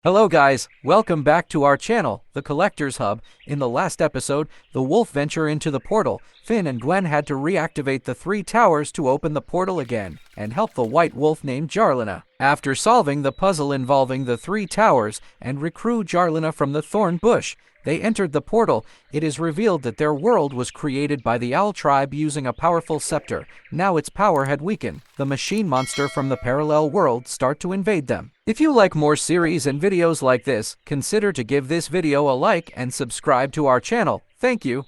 Hello guys, welcome back to our channel, The Collector's Hub. In the last episode, the wolf venture into the portal. Finn and Gwen had to reactivate the three towers to open the portal again, and help the white wolf named Jarlina. After solving the puzzle involving the three towers and recruit Jarlina from the thorn bush, they entered the portal. It is revealed that their world was created by the owl tribe using a powerful scepter. Now its power had weakened. The machine monster from the parallel world start to invade them. If you like more series and videos like this, consider to give this video a like and subscribe to our channel. Thank you.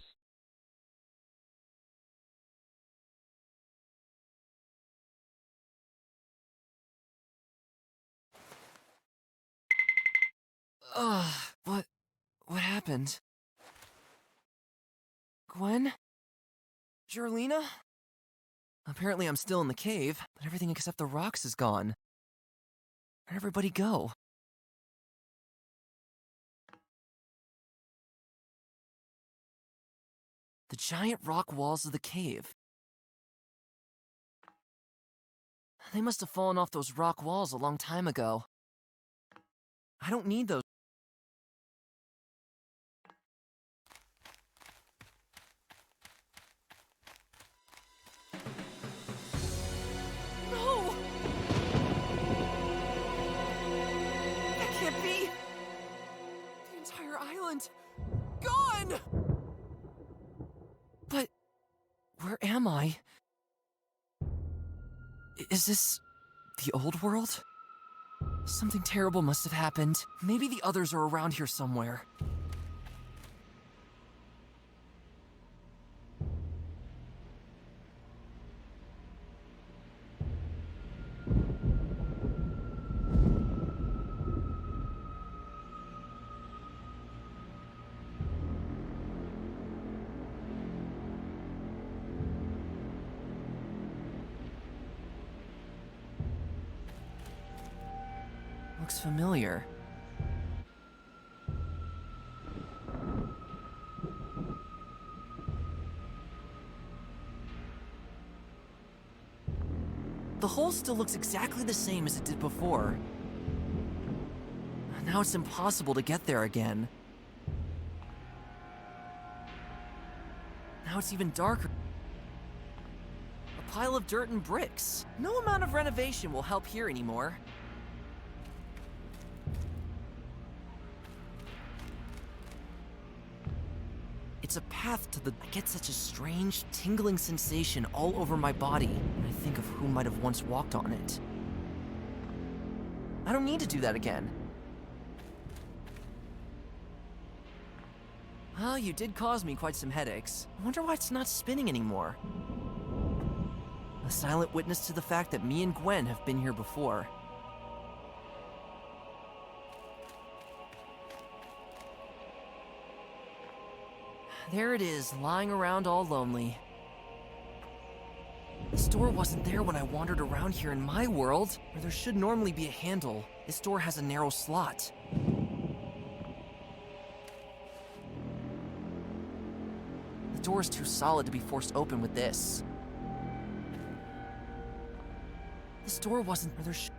Ugh, what happened? Gwen? Jarlina? Apparently I'm still in the cave, but everything except the rocks is gone. Where'd everybody go? The giant rock walls of the cave. They must have fallen off those rock walls a long time ago. I don't need those. No! That can't be! The entire island... gone! But... where am I? Is this... the old world? Something terrible must have happened. Maybe the others are around here somewhere. Looks familiar. The hole still looks exactly the same as it did before. Now it's impossible to get there again. Now it's even darker. A pile of dirt and bricks. No amount of renovation will help here anymore. It's a path to the... I get such a strange, tingling sensation all over my body when I think of who might have once walked on it. I don't need to do that again. Well, you did cause me quite some headaches. I wonder why it's not spinning anymore. A silent witness to the fact that me and Gwen have been here before. There it is, lying around all lonely. This door wasn't there when I wandered around here in my world, where there should normally be a handle. This door has a narrow slot. The door is too solid to be forced open with this. This door wasn't where there should...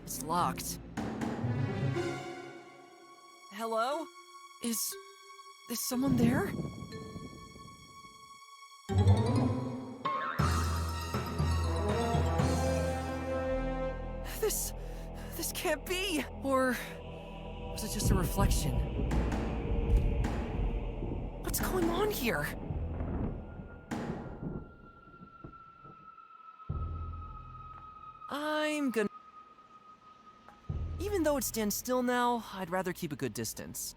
It's locked. Hello? Is someone there? This can't be! Or was it just a reflection? What's going on here? I'm gonna... Even though it stands still now, I'd rather keep a good distance.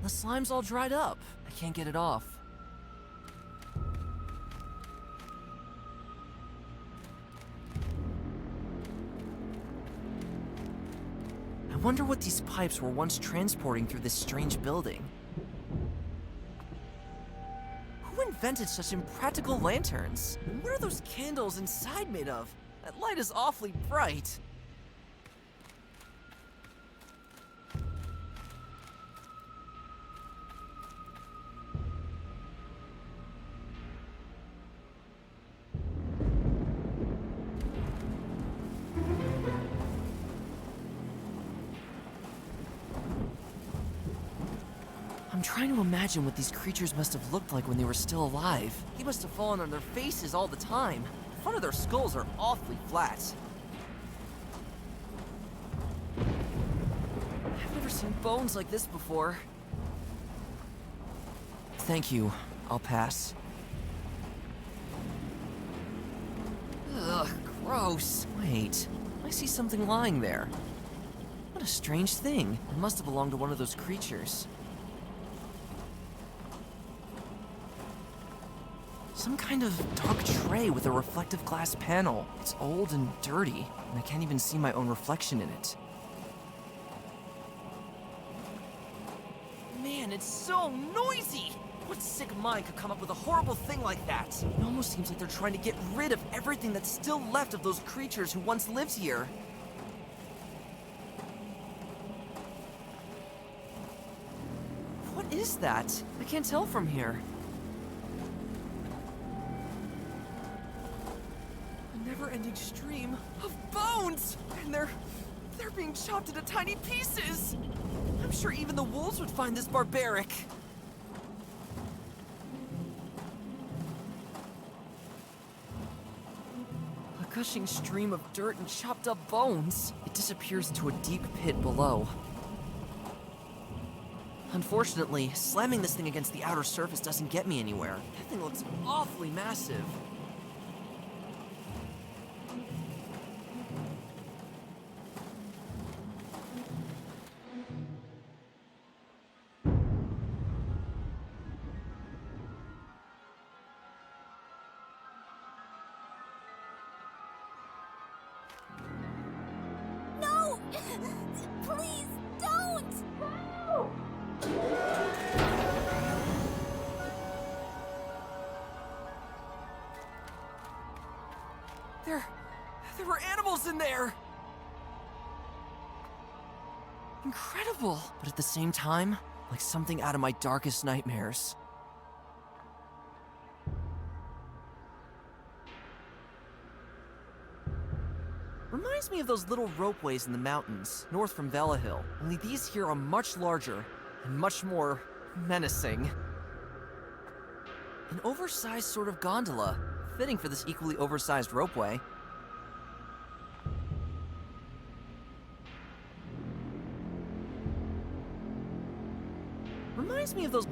The slime's all dried up. I can't get it off. I wonder what these pipes were once transporting through this strange building. Who invented such impractical lanterns? And what are those candles inside made of? That light is awfully bright. trying to imagine what these creatures must have looked like when they were still alive. They must have fallen on their faces all the time. The front of their skulls are awfully flat. I've never seen bones like this before. Thank you. I'll pass. Ugh, gross. Wait, I see something lying there. What a strange thing. It must have belonged to one of those creatures. Some kind of dark tray with a reflective glass panel. It's old and dirty, and I can't even see my own reflection in it. Man, it's so noisy! What sick mind could come up with a horrible thing like that? It almost seems like they're trying to get rid of everything that's still left of those creatures who once lived here. What is that? I can't tell from here. A never-ending stream of bones! And they're being chopped into tiny pieces! I'm sure even the wolves would find this barbaric. A gushing stream of dirt and chopped up bones. It disappears into a deep pit below. Unfortunately, slamming this thing against the outer surface doesn't get me anywhere. That thing looks awfully massive. No! Please, don't! There were animals in there! Incredible! But at the same time, like something out of my darkest nightmares. Reminds me of those little ropeways in the mountains, north from Velehill. Only these here are much larger and much more menacing. An oversized sort of gondola, fitting for this equally oversized ropeway. Reminds me of those.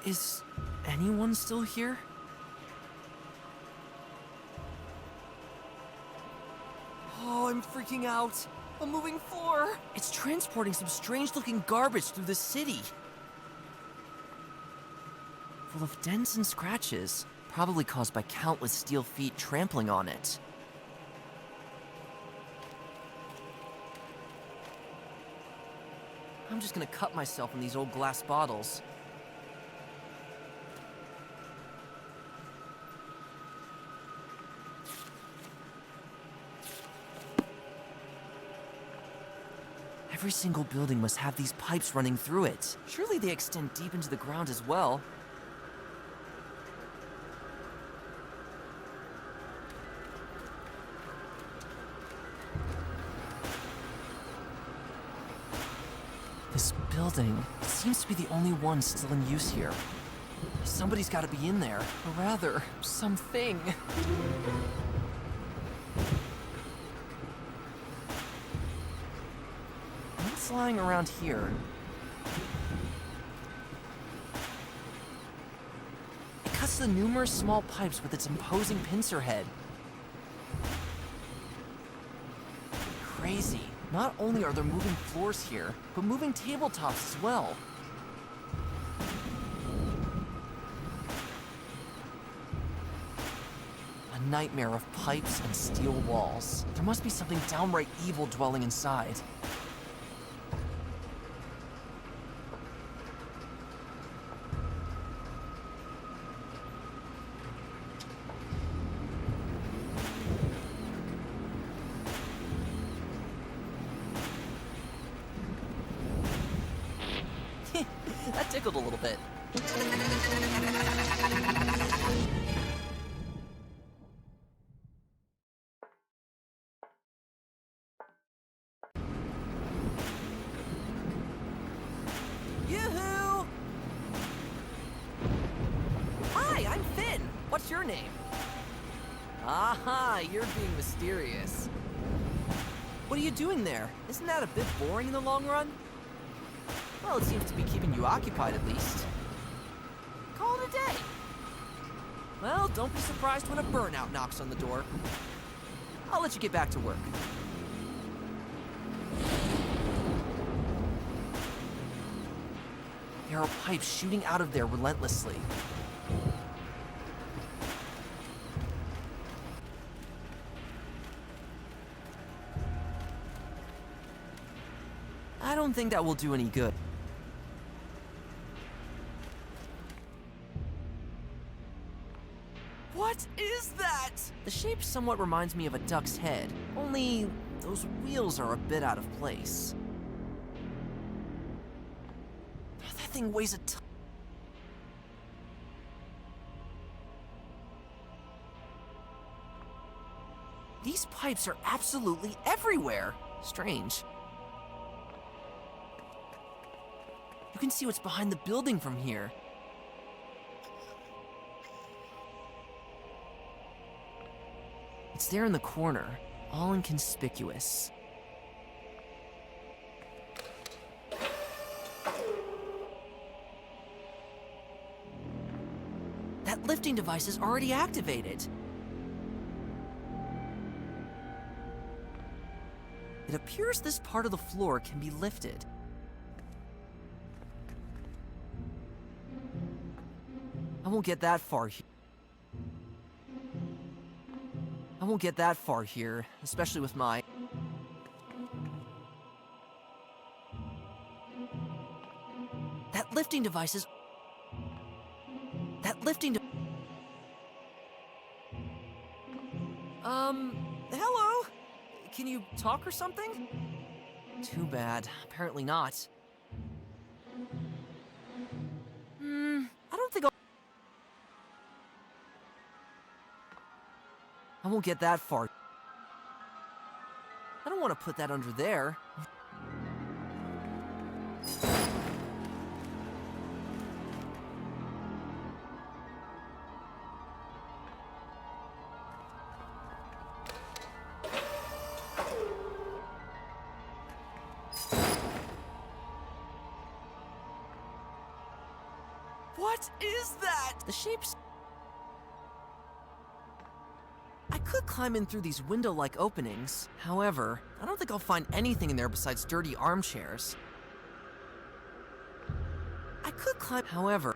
Is anyone still here? Oh, I'm freaking out. A moving floor. It's transporting some strange-looking garbage through the city. Full of dents and scratches, probably caused by countless steel feet trampling on it. I'm just gonna cut myself in these old glass bottles. Every single building must have these pipes running through it. Surely they extend deep into the ground as well. This building seems to be the only one still in use here. Somebody's got to be in there, or rather, something. What's lying around here? It cuts the numerous small pipes with its imposing pincer head. Crazy. Not only are there moving floors here, but moving tabletops as well. A nightmare of pipes and steel walls. There must be something downright evil dwelling inside. That tickled a little bit. Yoo-hoo! Hi, I'm Finn. What's your name? Aha, you're being mysterious. What are you doing there? Isn't that a bit boring in the long run? Well, it seems to be keeping you occupied at least. Call it a day. Well, don't be surprised when a burnout knocks on the door. I'll let you get back to work. There are pipes shooting out of there relentlessly. I don't think that will do any good. What is that? The shape somewhat reminds me of a duck's head, only those wheels are a bit out of place. That thing weighs a ton. These pipes are absolutely everywhere. Strange. You can see what's behind the building from here. It's there in the corner, all inconspicuous. That lifting device is already activated. It appears this part of the floor can be lifted. I won't get that far here. I won't get that far here, especially with my... That lifting device is... That lifting de... Hello? Can you talk or something? Too bad. Apparently not. I don't think I won't get that far. I don't want to put that under there. What is that? The shapes... I could climb in through these window-like openings. However, I don't think I'll find anything in there besides dirty armchairs. I could climb... However...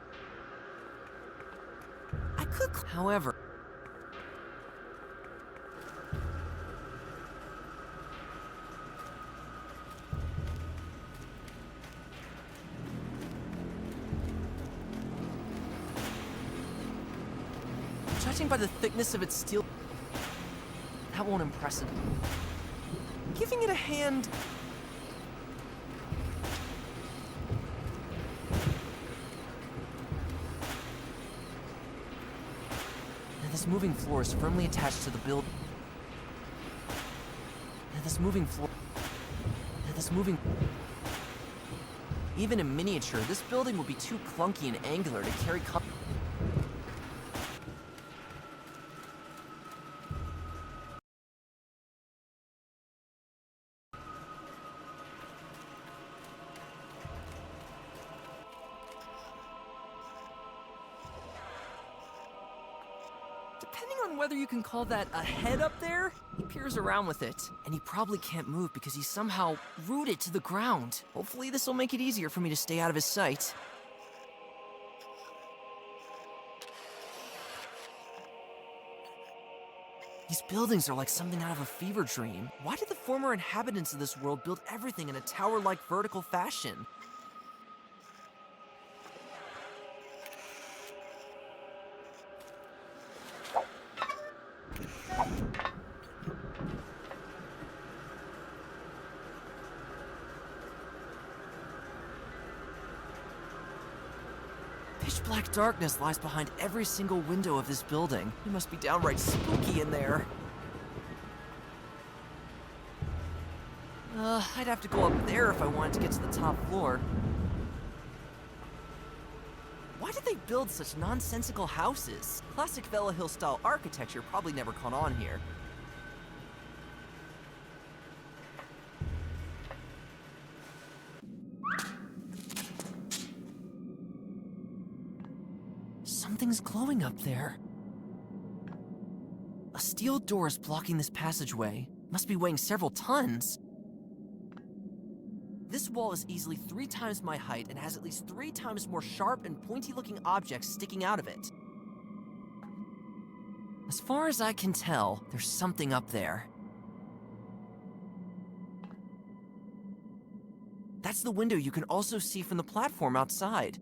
Judging by the thickness of its steel... That won't impress him. Giving it a hand... And this moving floor is firmly attached to the build... And this moving floor... And this moving... Even in miniature, this building would be too clunky and angular to carry... depending on whether you can call that a head up there, he peers around with it. And he probably can't move because he's somehow rooted to the ground. Hopefully this will make it easier for me to stay out of his sight. These buildings are like something out of a fever dream. Why did the former inhabitants of this world build everything in a tower-like vertical fashion? Pitch-black darkness lies behind every single window of this building. It must be downright spooky in there. I'd have to go up there if I wanted to get to the top floor. Why did they build such nonsensical houses? Classic Velehill style architecture probably never caught on here. Something's glowing up there. A steel door is blocking this passageway. Must be weighing several tons. This wall is easily 3 times my height and has at least 3 times more sharp and pointy-looking objects sticking out of it. As far as I can tell, there's something up there. That's the window you can also see from the platform outside.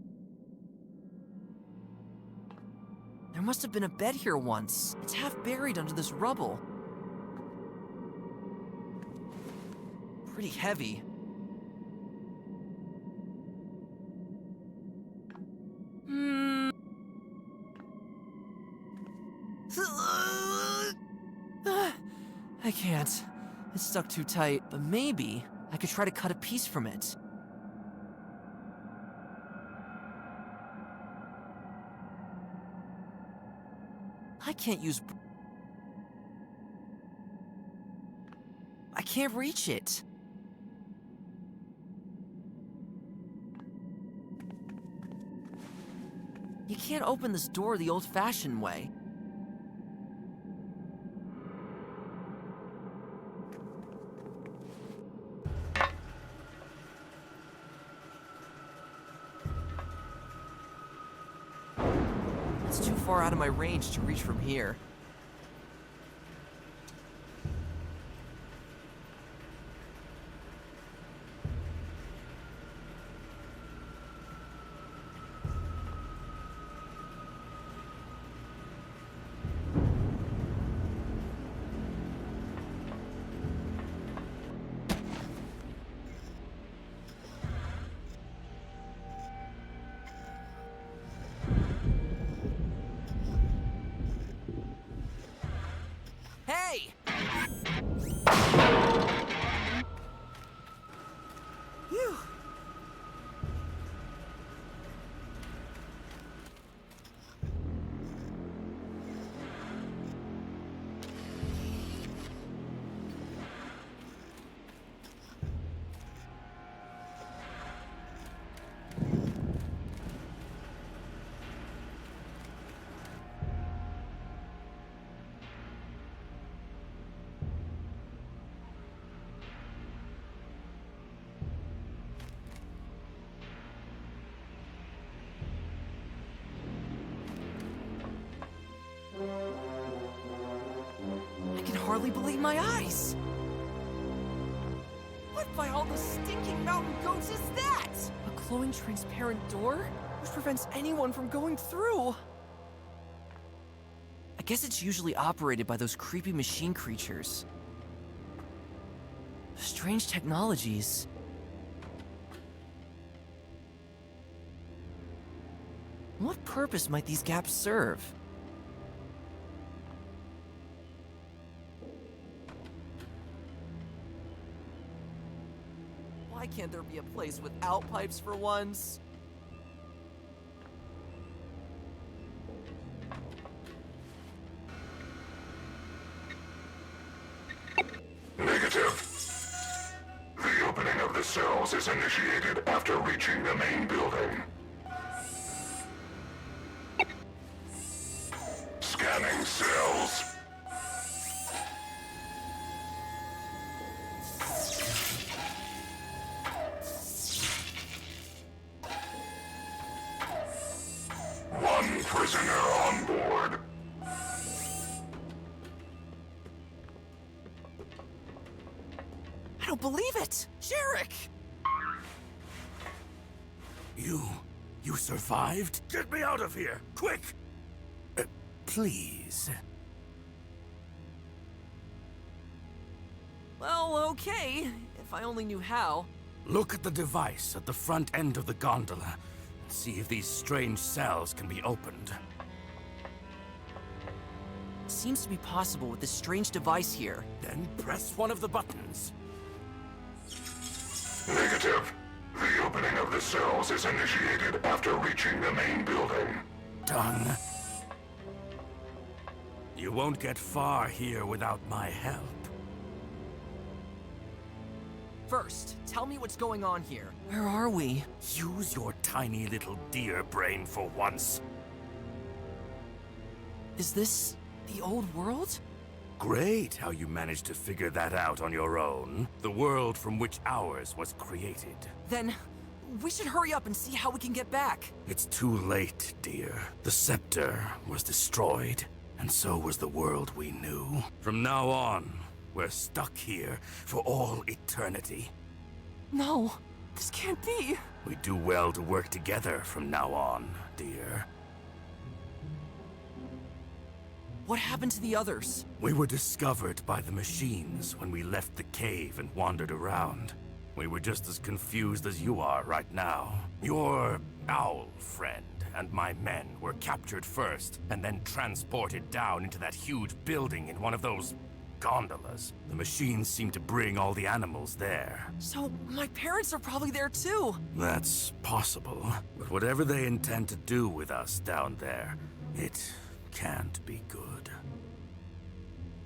There must have been a bed here once. It's half buried under this rubble. Pretty heavy. I can't. It's stuck too tight, but maybe I could try to cut a piece from it. I can't use... I can't reach it. You can't open this door the old-fashioned way. It's too far out of my range to reach from here. Hey! Phew. I can hardly believe my eyes! What by all the stinking mountain goats is that? A glowing transparent door? Which prevents anyone from going through? I guess it's usually operated by those creepy machine creatures. Strange technologies. What purpose might these gaps serve? Why can't there be a place without pipes for once? Negative. The opening of the cells is initiated after reaching the main building. Scanning cell. don't believe it! Jarek! You survived? Get me out of here, quick! Please. Well, okay, if I only knew how. Look at the device at the front end of the gondola. See if these strange cells can be opened. Seems to be possible with this strange device here. Then press one of the buttons. Negative. The opening of the cells is initiated after reaching the main building. Done. You won't get far here without my help. First, tell me what's going on here. Where are we? Use your tiny little deer brain for once. Is this the old world? Great how you managed to figure that out on your own. The world from which ours was created. Then, we should hurry up and see how we can get back. It's too late, dear. The scepter was destroyed, and so was the world we knew. From now on, we're stuck here for all eternity. No, this can't be. We do well to work together from now on, dear. What happened to the others? We were discovered by the machines when we left the cave and wandered around. We were just as confused as you are right now. Your owl friend and my men were captured first, and then transported down into that huge building in one of those gondolas. The machines seem to bring all the animals there. So, my parents are probably there too. That's possible, but whatever they intend to do with us down there, it can't be good.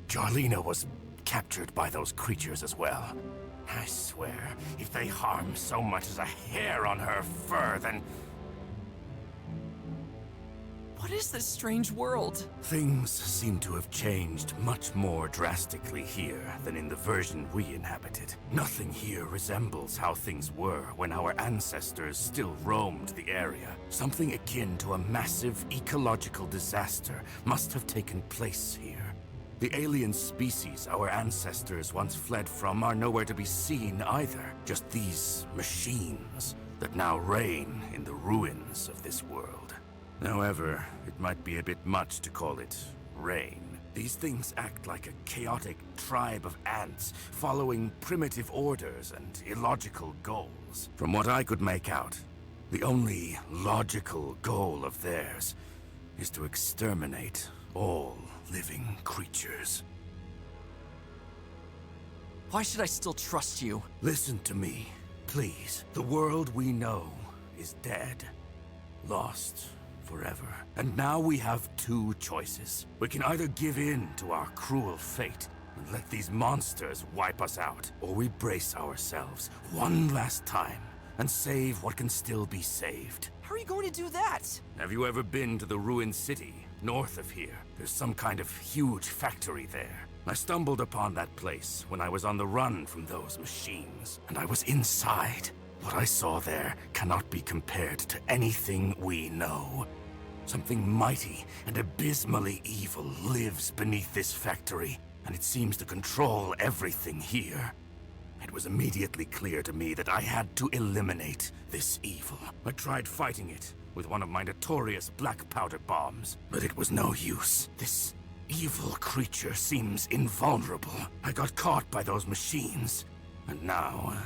Jarlina was captured by those creatures as well. I swear, if they harm so much as a hair on her fur, then... What is this strange world? Things seem to have changed much more drastically here than in the version we inhabited. Nothing here resembles how things were when our ancestors still roamed the area. Something akin to a massive ecological disaster must have taken place here. The alien species our ancestors once fled from are nowhere to be seen either. Just these machines that now reign in the ruins of this world. However, it might be a bit much to call it reign. These things act like a chaotic tribe of ants, following primitive orders and illogical goals. From what I could make out, the only logical goal of theirs is to exterminate all living creatures. Why should I still trust you? Listen to me, please. The world we know is dead. Lost forever. And now we have two choices. We can either give in to our cruel fate and let these monsters wipe us out, or we brace ourselves one last time and save what can still be saved. How are you going to do that? Have you ever been to the ruined city north of here? There's some kind of huge factory there. I stumbled upon that place when I was on the run from those machines, and I was inside. What I saw there cannot be compared to anything we know. Something mighty and abysmally evil lives beneath this factory, and it seems to control everything here. It was immediately clear to me that I had to eliminate this evil. I tried fighting it with one of my notorious black powder bombs, but it was no use. This evil creature seems invulnerable. I got caught by those machines, and now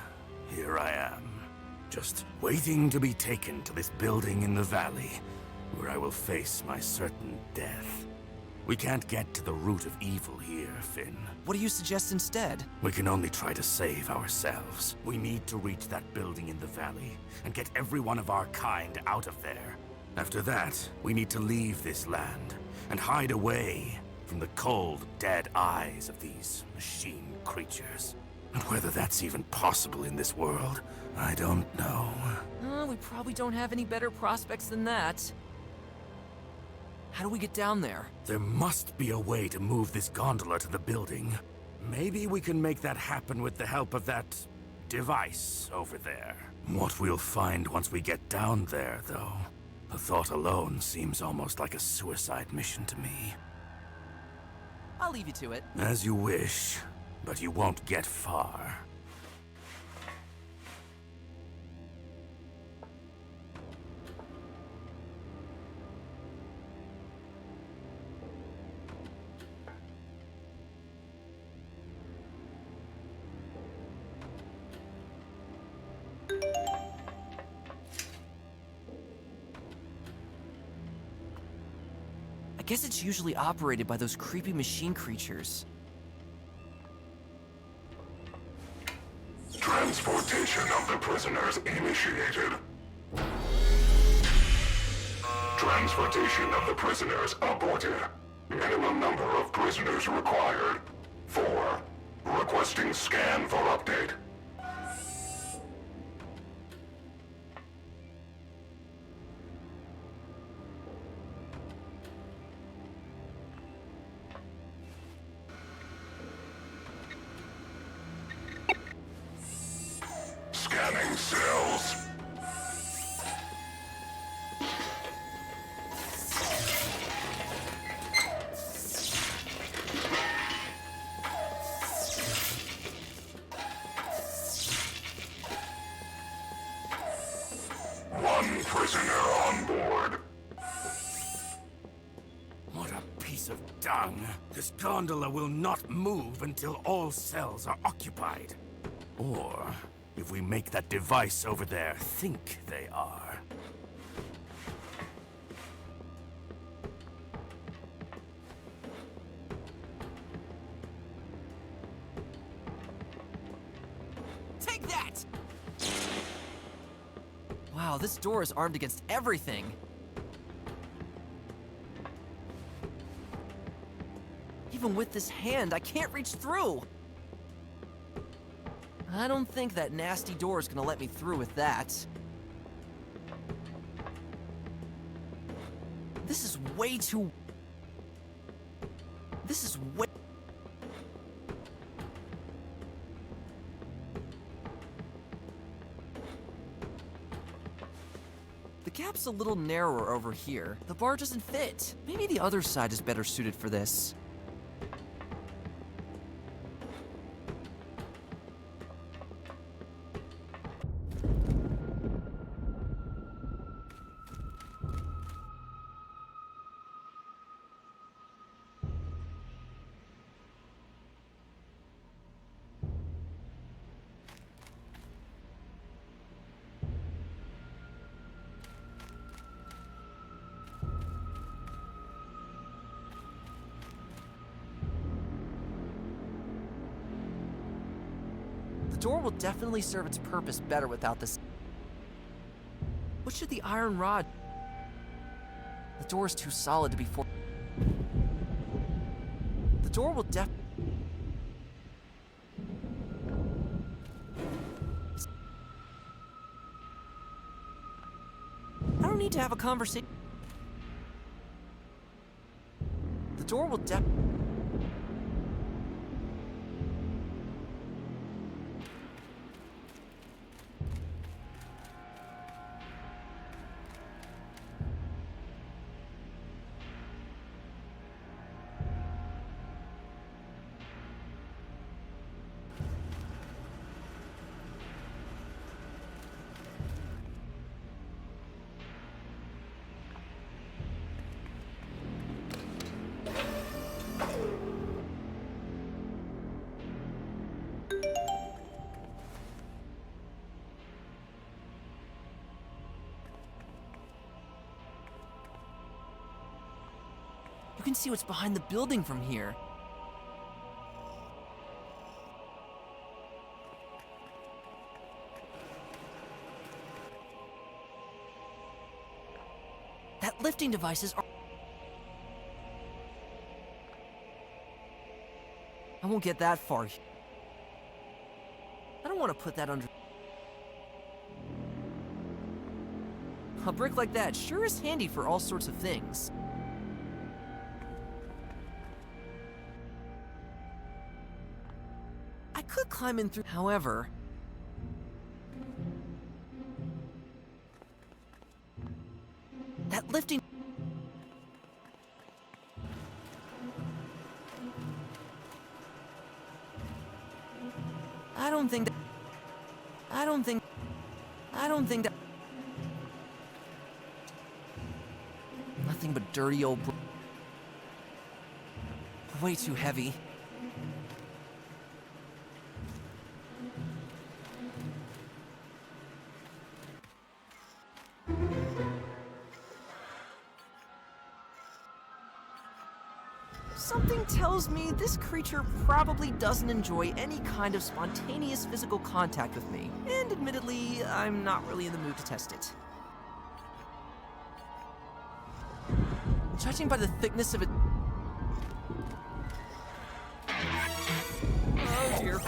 here I am, just waiting to be taken to this building in the valley, where I will face my certain death. We can't get to the root of evil here, Finn. What do you suggest instead? We can only try to save ourselves. We need to reach that building in the valley and get every one of our kind out of there. After that, we need to leave this land and hide away from the cold, dead eyes of these machine creatures. And whether that's even possible in this world, I don't know. We probably don't have any better prospects than that. How do we get down there? There must be a way to move this gondola to the building. Maybe we can make that happen with the help of that device over there. What we'll find once we get down there, though, the thought alone seems almost like a suicide mission to me. I'll leave you to it. As you wish, but you won't get far. guess it's usually operated by those creepy machine creatures. Transportation of the prisoners initiated. Transportation of the prisoners aborted. Minimum number of prisoners required. 4. Requesting scan for update. Scanning cells. One prisoner on board. What a piece of dung. This gondola will not move until all cells are occupied. Or, if we make that device over there think they are. Take that! Wow, this door is armed against everything. Even with this hand, I can't reach through. I don't think that nasty door is gonna let me through with that. This is way too... This is way... The gap's a little narrower over here. The bar doesn't fit. Maybe the other side is better suited for this. The door will definitely serve its purpose better without this. What should the iron rod? The door is too solid to be for. The door will I don't need to have a conversation. The door will You can see what's behind the building from here. That lifting devices are... I won't get that far. I don't want to put that under... A brick like that sure is handy for all sorts of things. I could climb in through... However... That lifting... I don't think that... I don't think that... Nothing but dirty old... Way too heavy. Something tells me this creature probably doesn't enjoy any kind of spontaneous physical contact with me, and admittedly, I'm not really in the mood to test it. Judging by the thickness of it... Oh dear.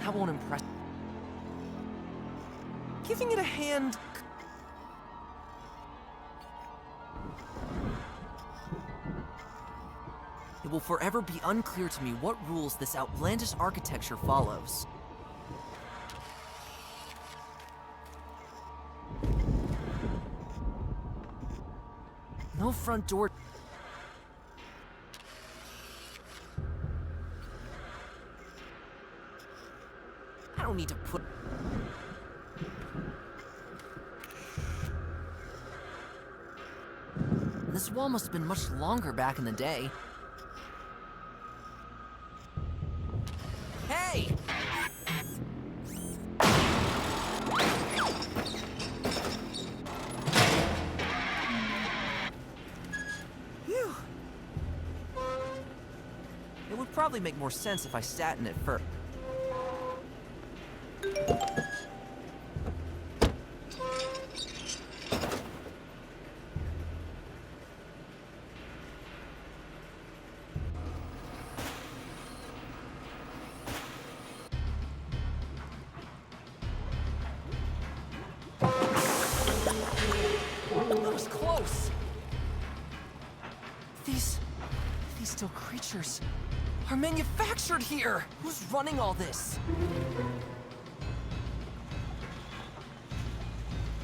That won't impress. Giving it a hand. It will forever be unclear to me what rules this outlandish architecture follows. No front door. I don't need to put... This wall must have been much longer back in the day. Hey! Phew. It would probably make more sense if I sat in it first. That was close. These still creatures are manufactured here. Who's running all this?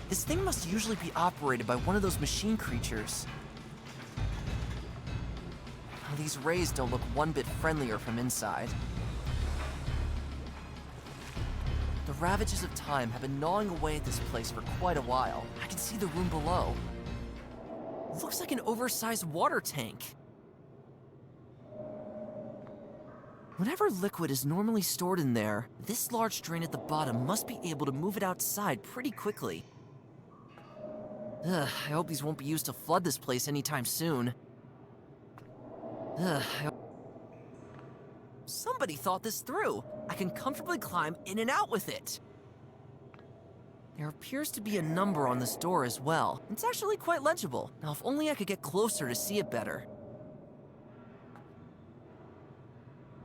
This thing must usually be operated by one of those machine creatures. Now, these rays don't look one bit friendlier from inside. The ravages of time have been gnawing away at this place for quite a while. I can see the room below. Looks like an oversized water tank. Whenever liquid is normally stored in there, this large drain at the bottom must be able to move it outside pretty quickly. Ugh, I hope these won't be used to flood this place anytime soon. Somebody thought this through. I can comfortably climb in and out with it. There appears to be a number on this door as well. It's actually quite legible. Now, if only I could get closer to see it better.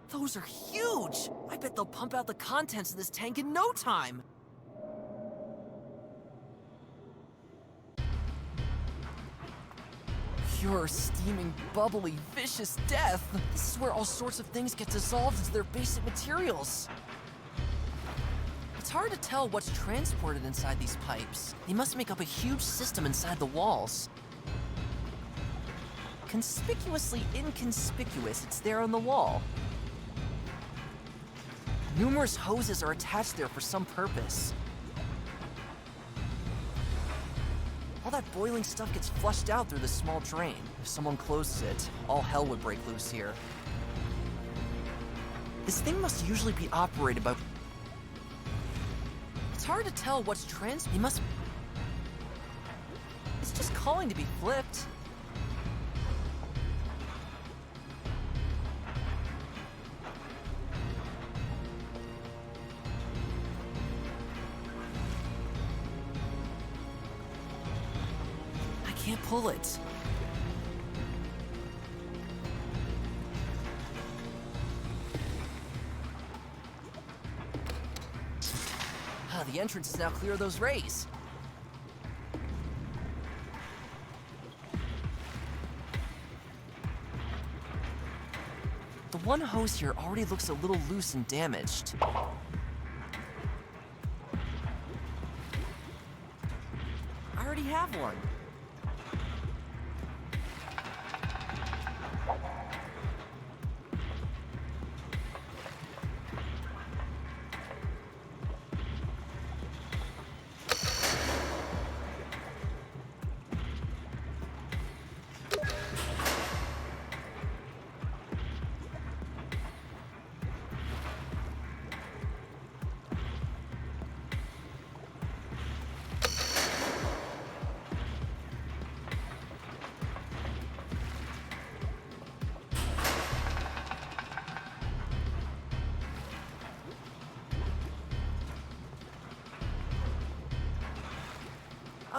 Those are huge! I bet they'll pump out the contents of this tank in no time! Pure, steaming, bubbly, vicious death! This is where all sorts of things get dissolved into their basic materials. It's hard to tell what's transported inside these pipes. They must make up a huge system inside the walls. Conspicuously inconspicuous, it's there on the wall. Numerous hoses are attached there for some purpose. All that boiling stuff gets flushed out through this small drain. If someone closes it, all hell would break loose here. This thing must usually be operated by... It's hard to tell what's They must... It's just calling to be flipped. Can't pull it. The entrance is now clear of those rays. The one hose here already looks a little loose and damaged. I already have one.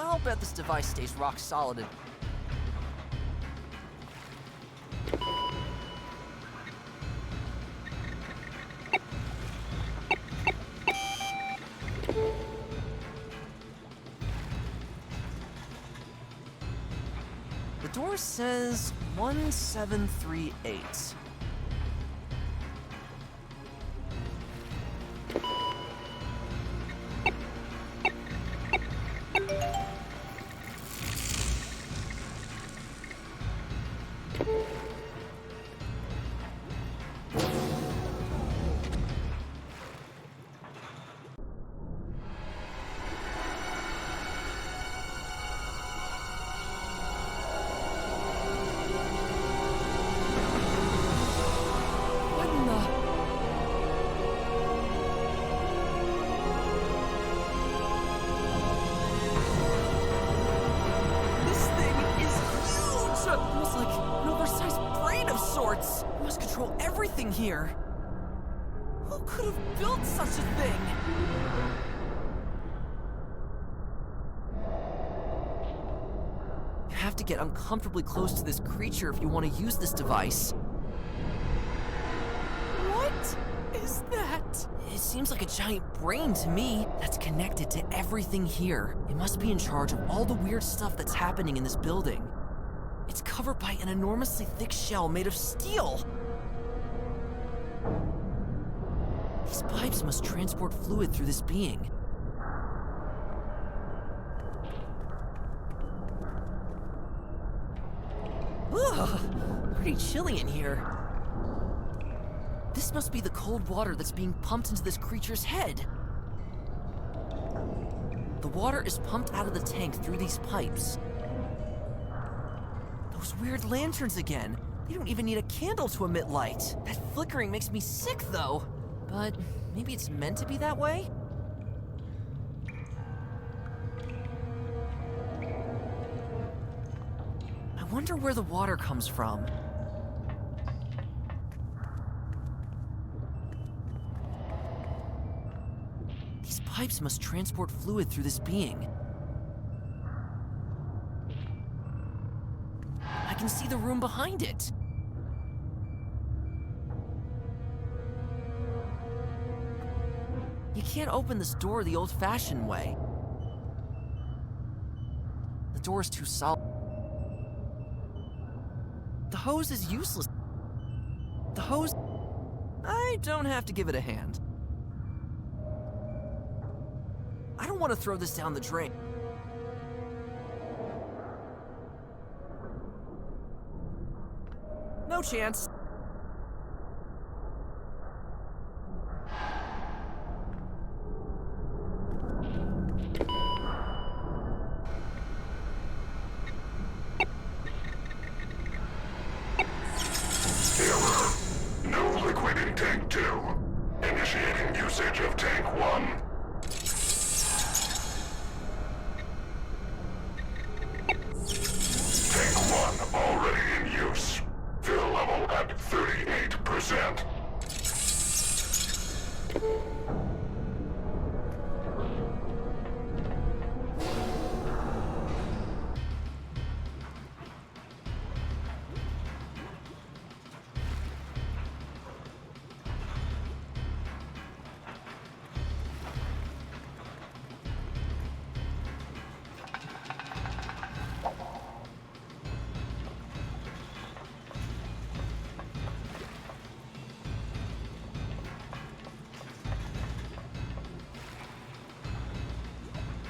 I'll bet this device stays rock solid. The door says 1738. Here. Who could have built such a thing? You have to get uncomfortably close to this creature if you want to use this device. What is that? It seems like a giant brain to me that's connected to everything here. It must be in charge of all the weird stuff that's happening in this building. It's covered by an enormously thick shell made of steel. These pipes must transport fluid through this being. Ugh, pretty chilly in here. This must be the cold water that's being pumped into this creature's head. The water is pumped out of the tank through these pipes. Those weird lanterns again. They don't even need a candle to emit light. That flickering makes me sick, though. But maybe it's meant to be that way? I wonder where the water comes from. These pipes must transport fluid through this being. I can see the room behind it. You can't open this door the old-fashioned way. The door's too solid. The hose is useless. The hose... I don't have to give it a hand. I don't want to throw this down the drain. No chance.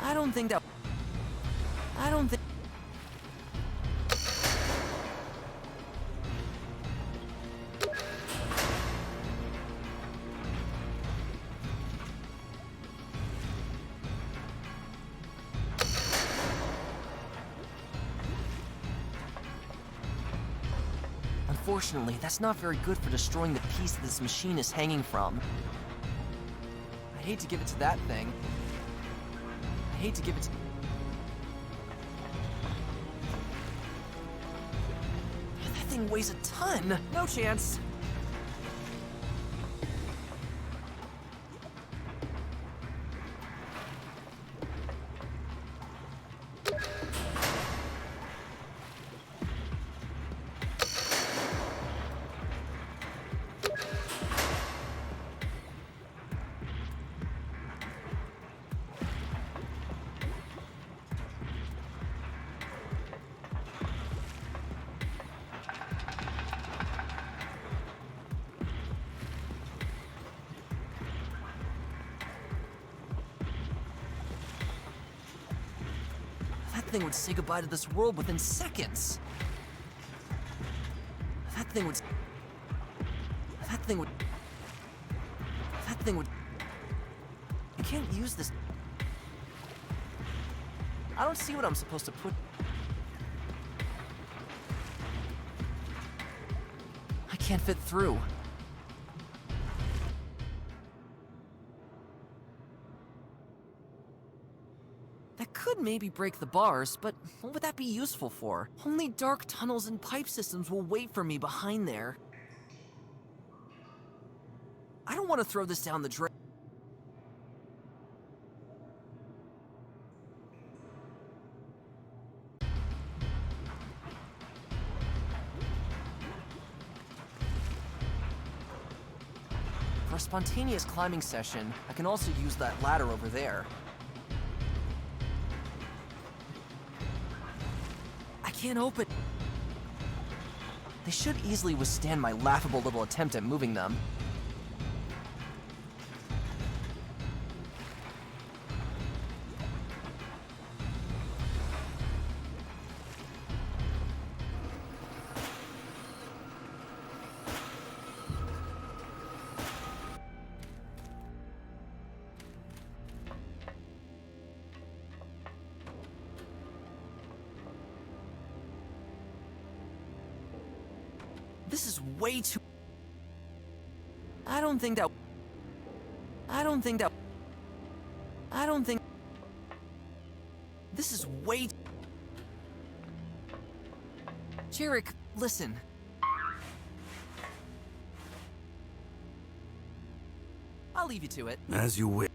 I don't think... Unfortunately, that's not very good for destroying the piece that this machine is hanging from. I hate to give it to that thing. I hate to give it to... That thing weighs a ton! No chance! thing would say goodbye to this world within seconds. That thing would... You can't use this... I don't see what I'm supposed to put... I can't fit through. That could maybe break the bars, but what would that be useful for? Only dark tunnels and pipe systems will wait for me behind there. I don't want to throw this down the drain. For a spontaneous climbing session, I can also use that ladder over there. I can't open... They should easily withstand my laughable little attempt at moving them. This is way too... I don't think... This is way... Jarek, listen. I'll leave you to it. As you wish.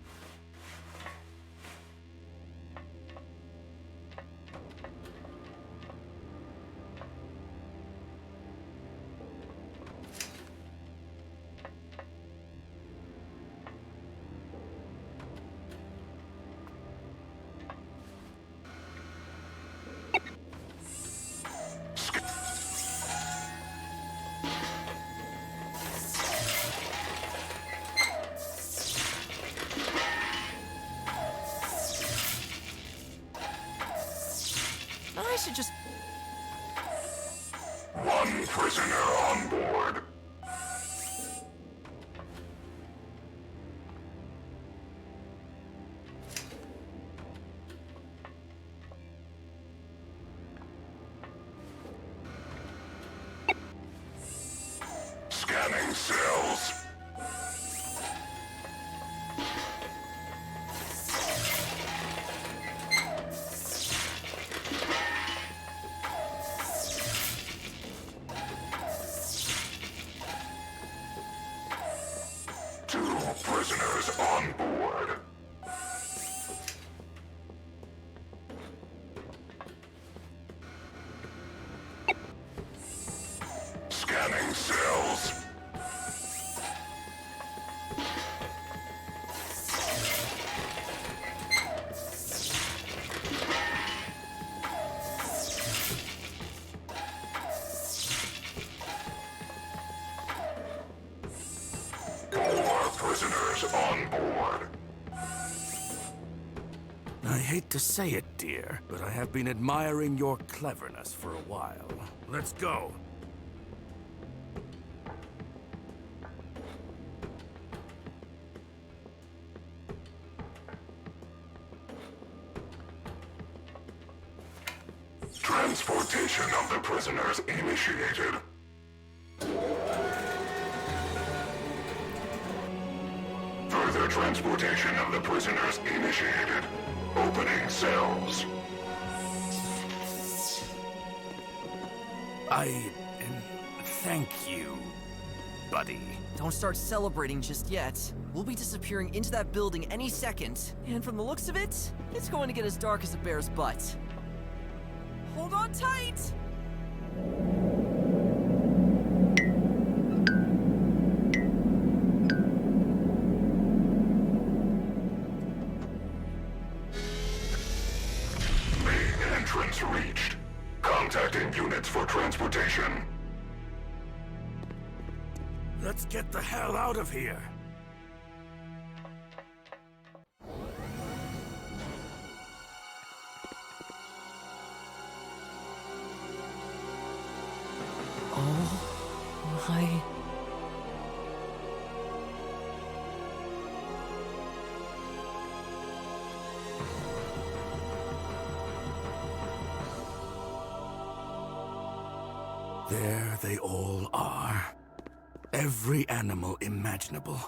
I should just... One prisoner on board. Scanning cells. Prisoners on board. Scanning cells. Prisoners on board. I hate to say it, dear, but I have been admiring your cleverness for a while. Let's go. Transportation of the prisoners initiated. Further transportation of the prisoners initiated. Opening cells. Thank you, buddy. Don't start celebrating just yet. We'll be disappearing into that building any second. And from the looks of it, it's going to get as dark as a bear's butt. Hold on tight! Main entrance reached. Contacting units for transportation. Let's get the hell out of here. There they all are. Every animal imaginable.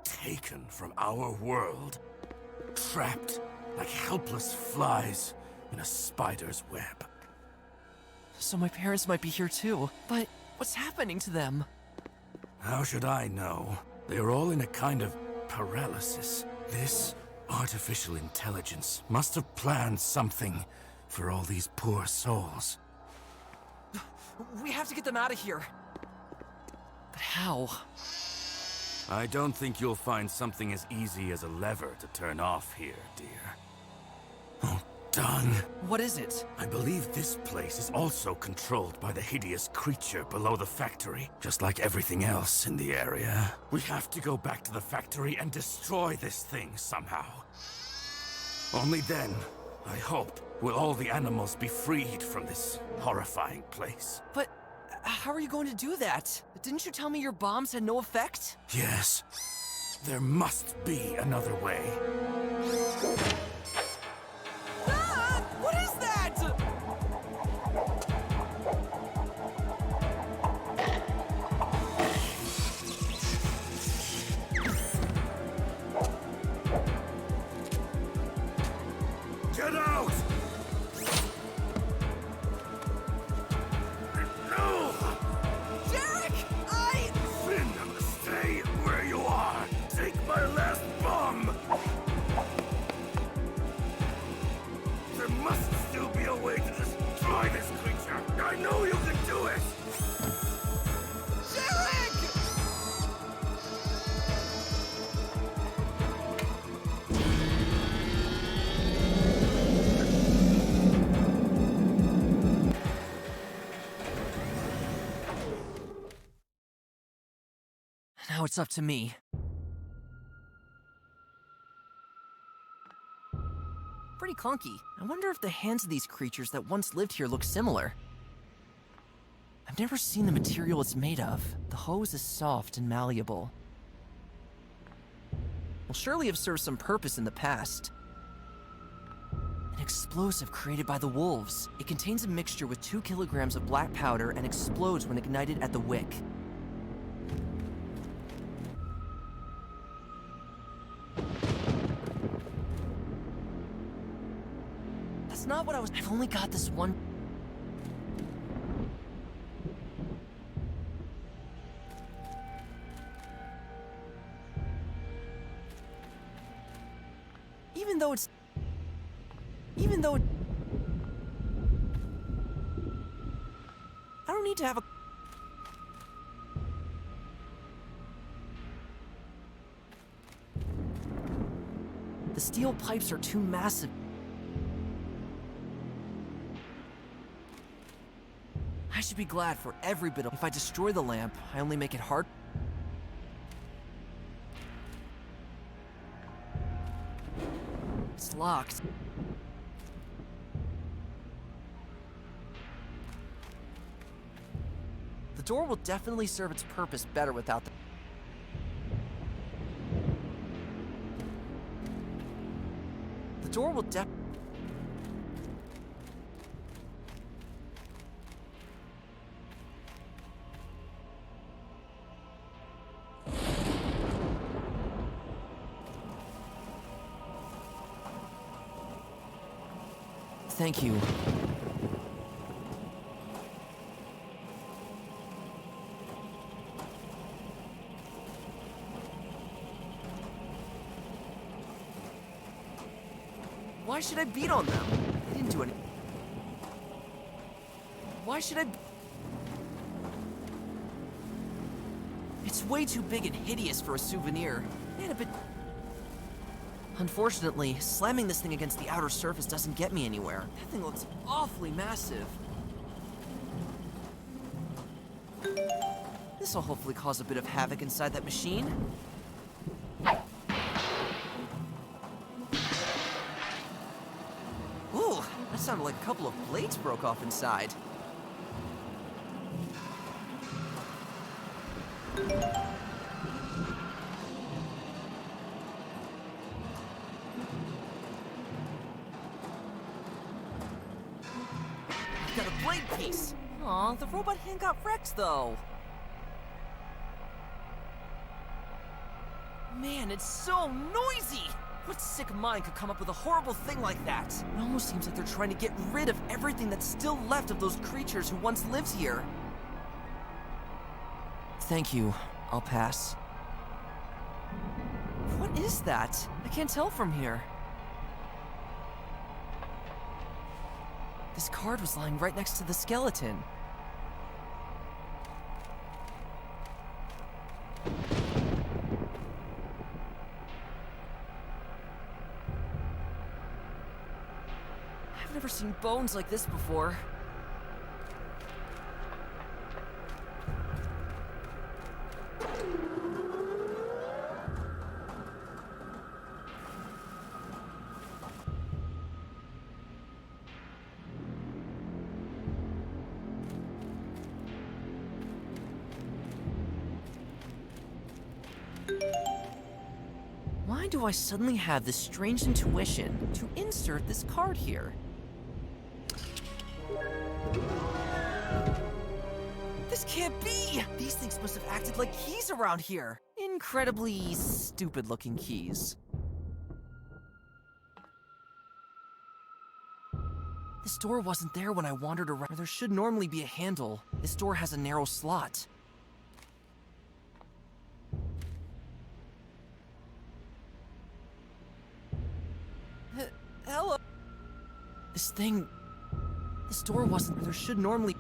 Taken from our world. Trapped like helpless flies in a spider's web. So my parents might be here too, but what's happening to them? How should I know? They're all in a kind of paralysis. This artificial intelligence must have planned something for all these poor souls. We have to get them out of here. But how? I don't think you'll find something as easy as a lever to turn off here, dear. Oh, done. What is it? I believe this place is also controlled by the hideous creature below the factory, just like everything else in the area. We have to go back to the factory and destroy this thing somehow. Only then, I hope, will all the animals be freed from this horrifying place. But how are you going to do that? Didn't you tell me your bombs had no effect? Yes, there must be another way. Ah! What is that? Get out! No! Derek! Finn, stay where you are! Take my last bomb! There must still be a way to destroy this creature! I know you can do it! Derek! Now it's up to me. Pretty clunky. I wonder if the hands of these creatures that once lived here look similar. I've never seen the material it's made of. The hose is soft and malleable. Will surely have served some purpose in the past. An explosive created by the wolves. It contains a mixture with 2 kilograms of black powder and explodes when ignited at the wick. That's not what I was. I've only got this one. Even though it. I don't need to have a. The steel pipes are too massive. I should be glad for every bit of. If I destroy the lamp, I only make it hard. It's locked. The door will definitely serve its purpose better without the. The door will Thank you. Why should I beat on them? I didn't do any. Why should I? It's way too big and hideous for a souvenir. And a bit. Unfortunately, slamming this thing against the outer surface doesn't get me anywhere. That thing looks awfully massive. This'll hopefully cause a bit of havoc inside that machine. Ooh, that sounded like a couple of blades broke off inside. Got a blade piece. Aw, the robot hand got wrecked though. Man, it's so noisy! What sick mind could come up with a horrible thing like that? It almost seems like they're trying to get rid of everything that's still left of those creatures who once lived here. Thank you. I'll pass. What is that? I can't tell from here. This card was lying right next to the skeleton. I've never seen bones like this before. Why do I suddenly have this strange intuition to insert this card here? This can't be! These things must have acted like keys around here. Incredibly stupid-looking keys. This door wasn't there when I wandered around. There should normally be a handle. This door has a narrow slot. Hello? This door wasn't. There should normally.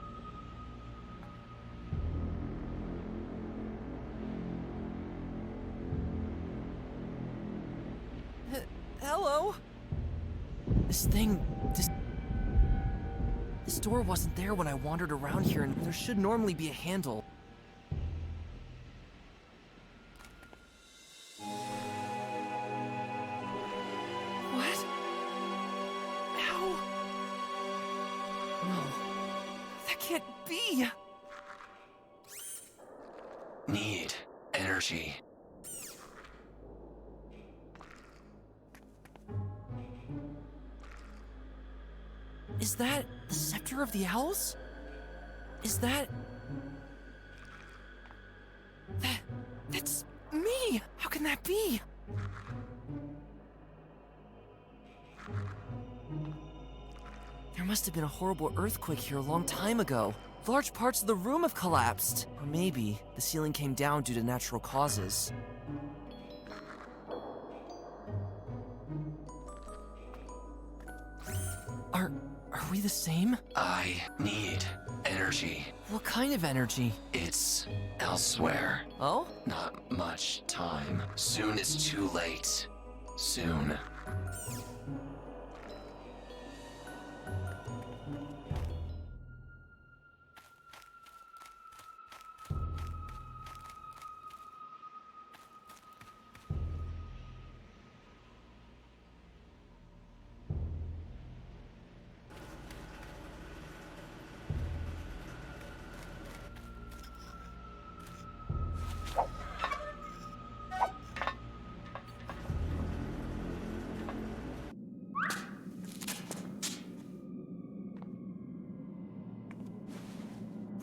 Hello? This door wasn't there when I wandered around here, and there should normally be a handle. What? How? No. That can't be! Need energy. Is that the Scepter of the Owls? Is that... That's me! How can that be? There must have been a horrible earthquake here a long time ago. Large parts of the room have collapsed. Or maybe the ceiling came down due to natural causes. Are we the same? I need energy. What kind of energy? It's elsewhere. Oh? Not much time. Soon is too late. Soon.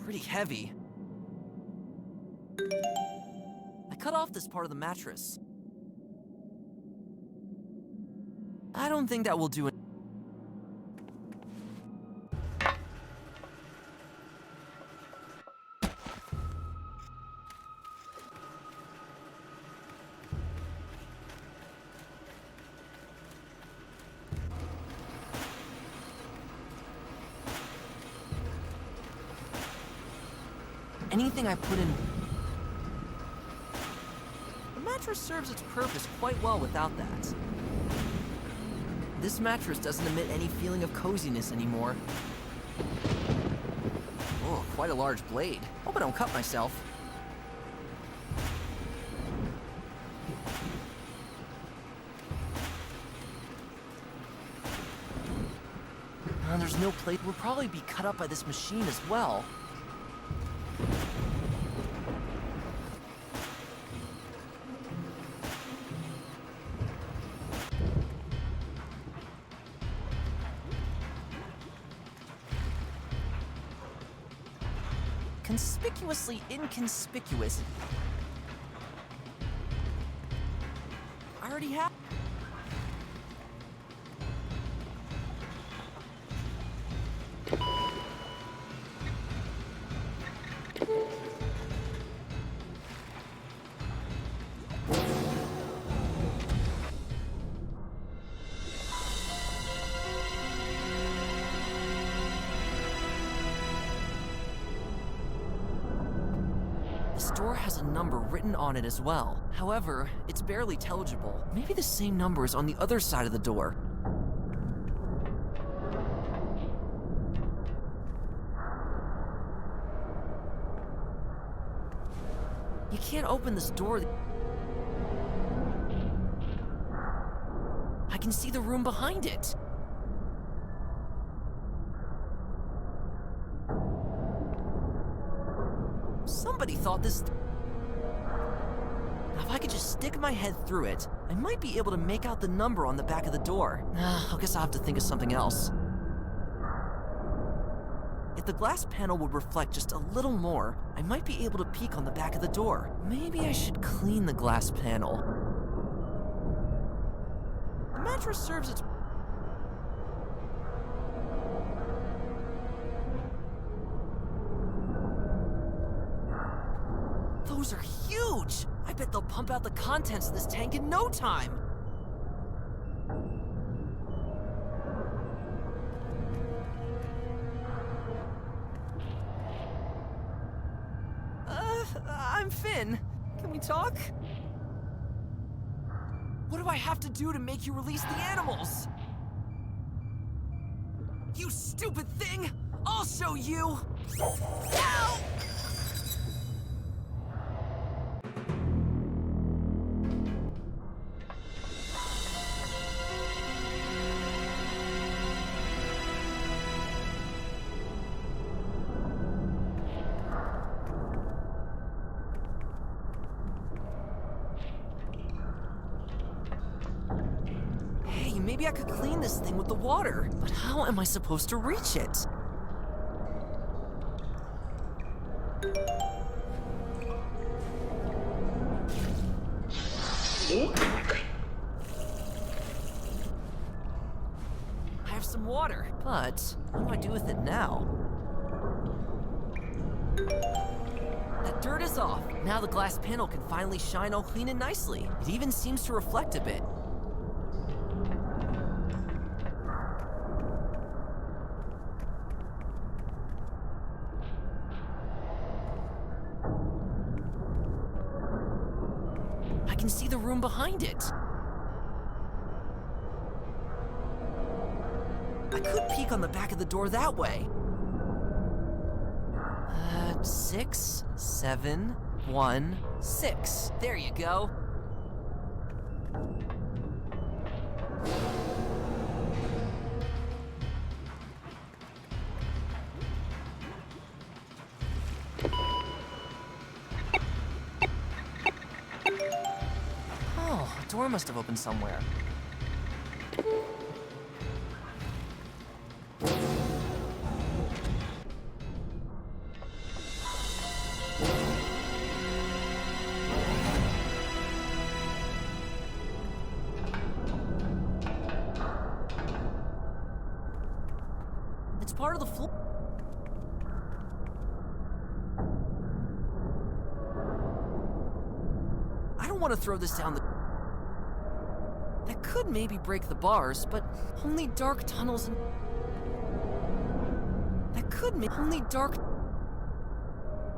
Pretty heavy. I cut off this part of the mattress. I don't think that will do it. Anything I put in... The mattress serves its purpose quite well without that. This mattress doesn't emit any feeling of coziness anymore. Oh, quite a large blade. Hope I don't cut myself. There's no plate. We'll probably be cut up by this machine as well. conspicuously inconspicuous. I already have. This door has a number written on it as well. However, it's barely legible. Maybe the same number is on the other side of the door. You can't open this door. I can see the room behind it. Somebody thought this... Now, if I could just stick my head through it, I might be able to make out the number on the back of the door. I guess I'll have to think of something else. If the glass panel would reflect just a little more, I might be able to peek on the back of the door. Maybe I should clean the glass panel. The mattress serves its... Those are huge! I bet they'll pump out the contents of this tank in no time! I'm Finn. Can we talk? What do I have to do to make you release the animals? You stupid thing! I'll show you! Ow! Maybe I could clean this thing with the water, but how am I supposed to reach it? I have some water, but what do I do with it now? That dirt is off. Now the glass panel can finally shine all clean and nicely. It even seems to reflect a bit. I can see the room behind it. I could peek on the back of the door that way. 6, 7, 1, 6. There you go. Oh, a door must have opened somewhere. It's part of the floor. I don't want to throw this down the... That could maybe break the bars, but only dark tunnels and... That could make only dark...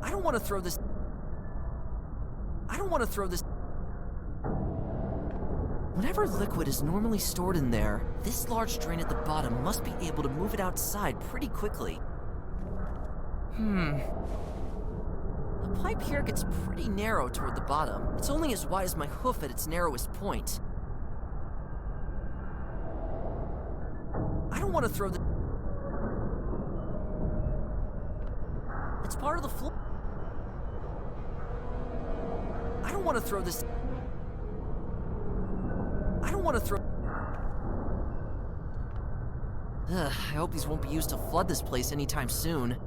I don't want to throw this... I don't want to throw this... Whatever liquid is normally stored in there, this large drain at the bottom must be able to move it outside pretty quickly. The pipe here gets pretty narrow toward the bottom. It's only as wide as my hoof at its narrowest point. I don't want to throw the... It's part of the floor. I don't want to throw this... I don't want to throw... I hope these won't be used to flood this place anytime soon.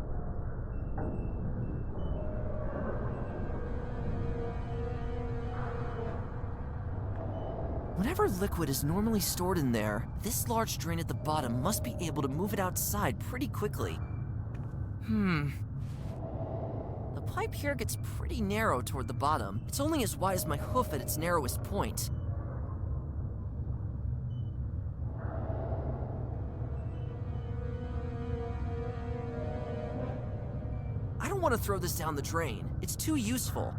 Whatever liquid is normally stored in there, this large drain at the bottom must be able to move it outside pretty quickly. The pipe here gets pretty narrow toward the bottom. It's only as wide as my hoof at its narrowest point. I don't want to throw this down the drain. It's too useful.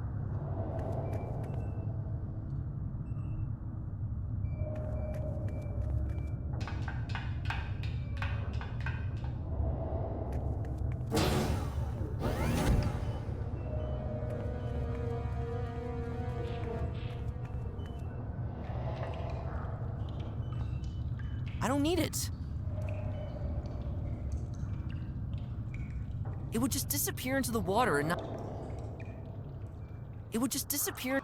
I don't need it. It would just disappear into the water and not... It would just disappear...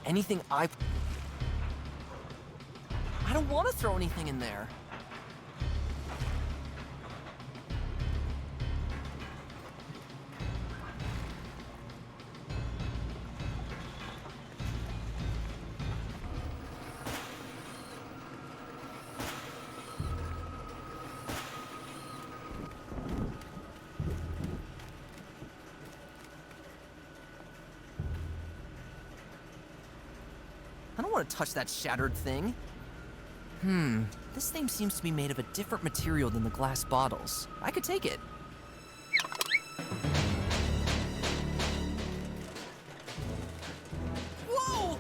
Anything I don't want to throw anything in there. I don't want to touch that shattered thing. This thing seems to be made of a different material than the glass bottles. I could take it. Whoa!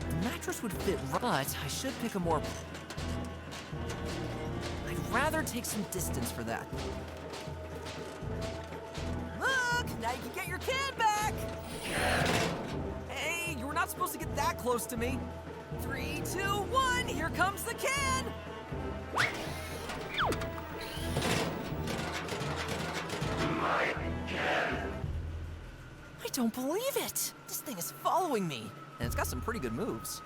The mattress would fit, but I should pick a more... I'd rather take some distance for that. Look! Now you can get your can back! Hey, you were not supposed to get that close to me. 3, 2, 1, here comes the can! I don't believe it! This thing is following me, and it's got some pretty good moves.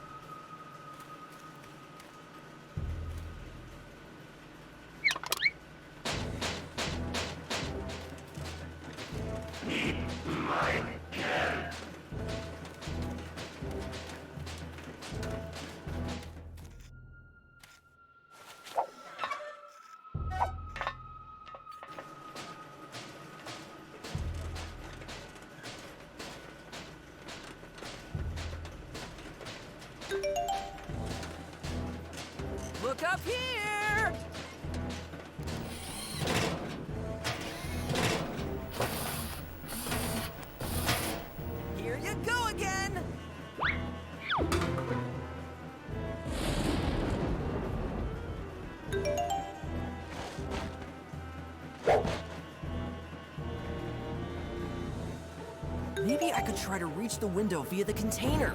Look up here! Here you go again! Maybe I could try to reach the window via the container.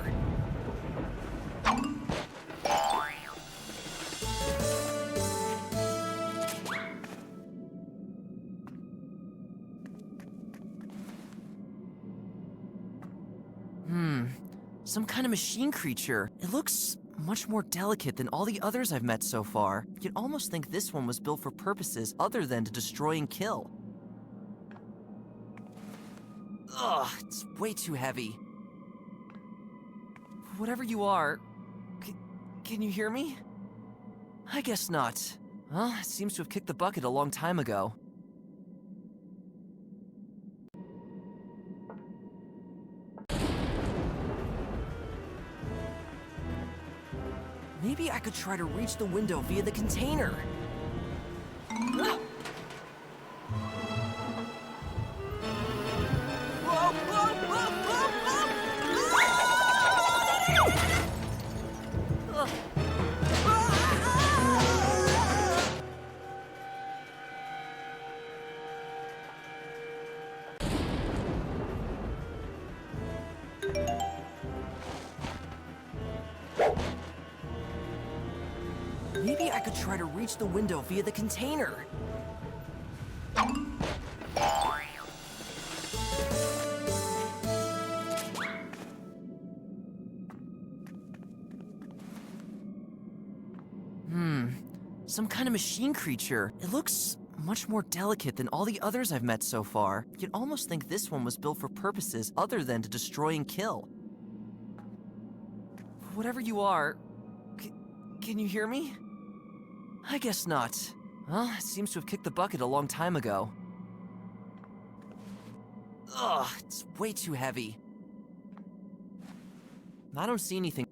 Some kind of machine creature. It looks much more delicate than all the others I've met so far. You'd almost think this one was built for purposes other than to destroy and kill. Ugh, it's way too heavy. Whatever you are, can you hear me? I guess not. Well, it seems to have kicked the bucket a long time ago. Maybe I could try to reach the window via the container. Whoa, whoa, whoa, whoa, whoa! Maybe I could try to reach the window via the container. Some kind of machine creature. It looks much more delicate than all the others I've met so far. You'd almost think this one was built for purposes other than to destroy and kill. Whatever you are, can you hear me? I guess not. Well, it seems to have kicked the bucket a long time ago. Ugh, it's way too heavy. I don't see anything.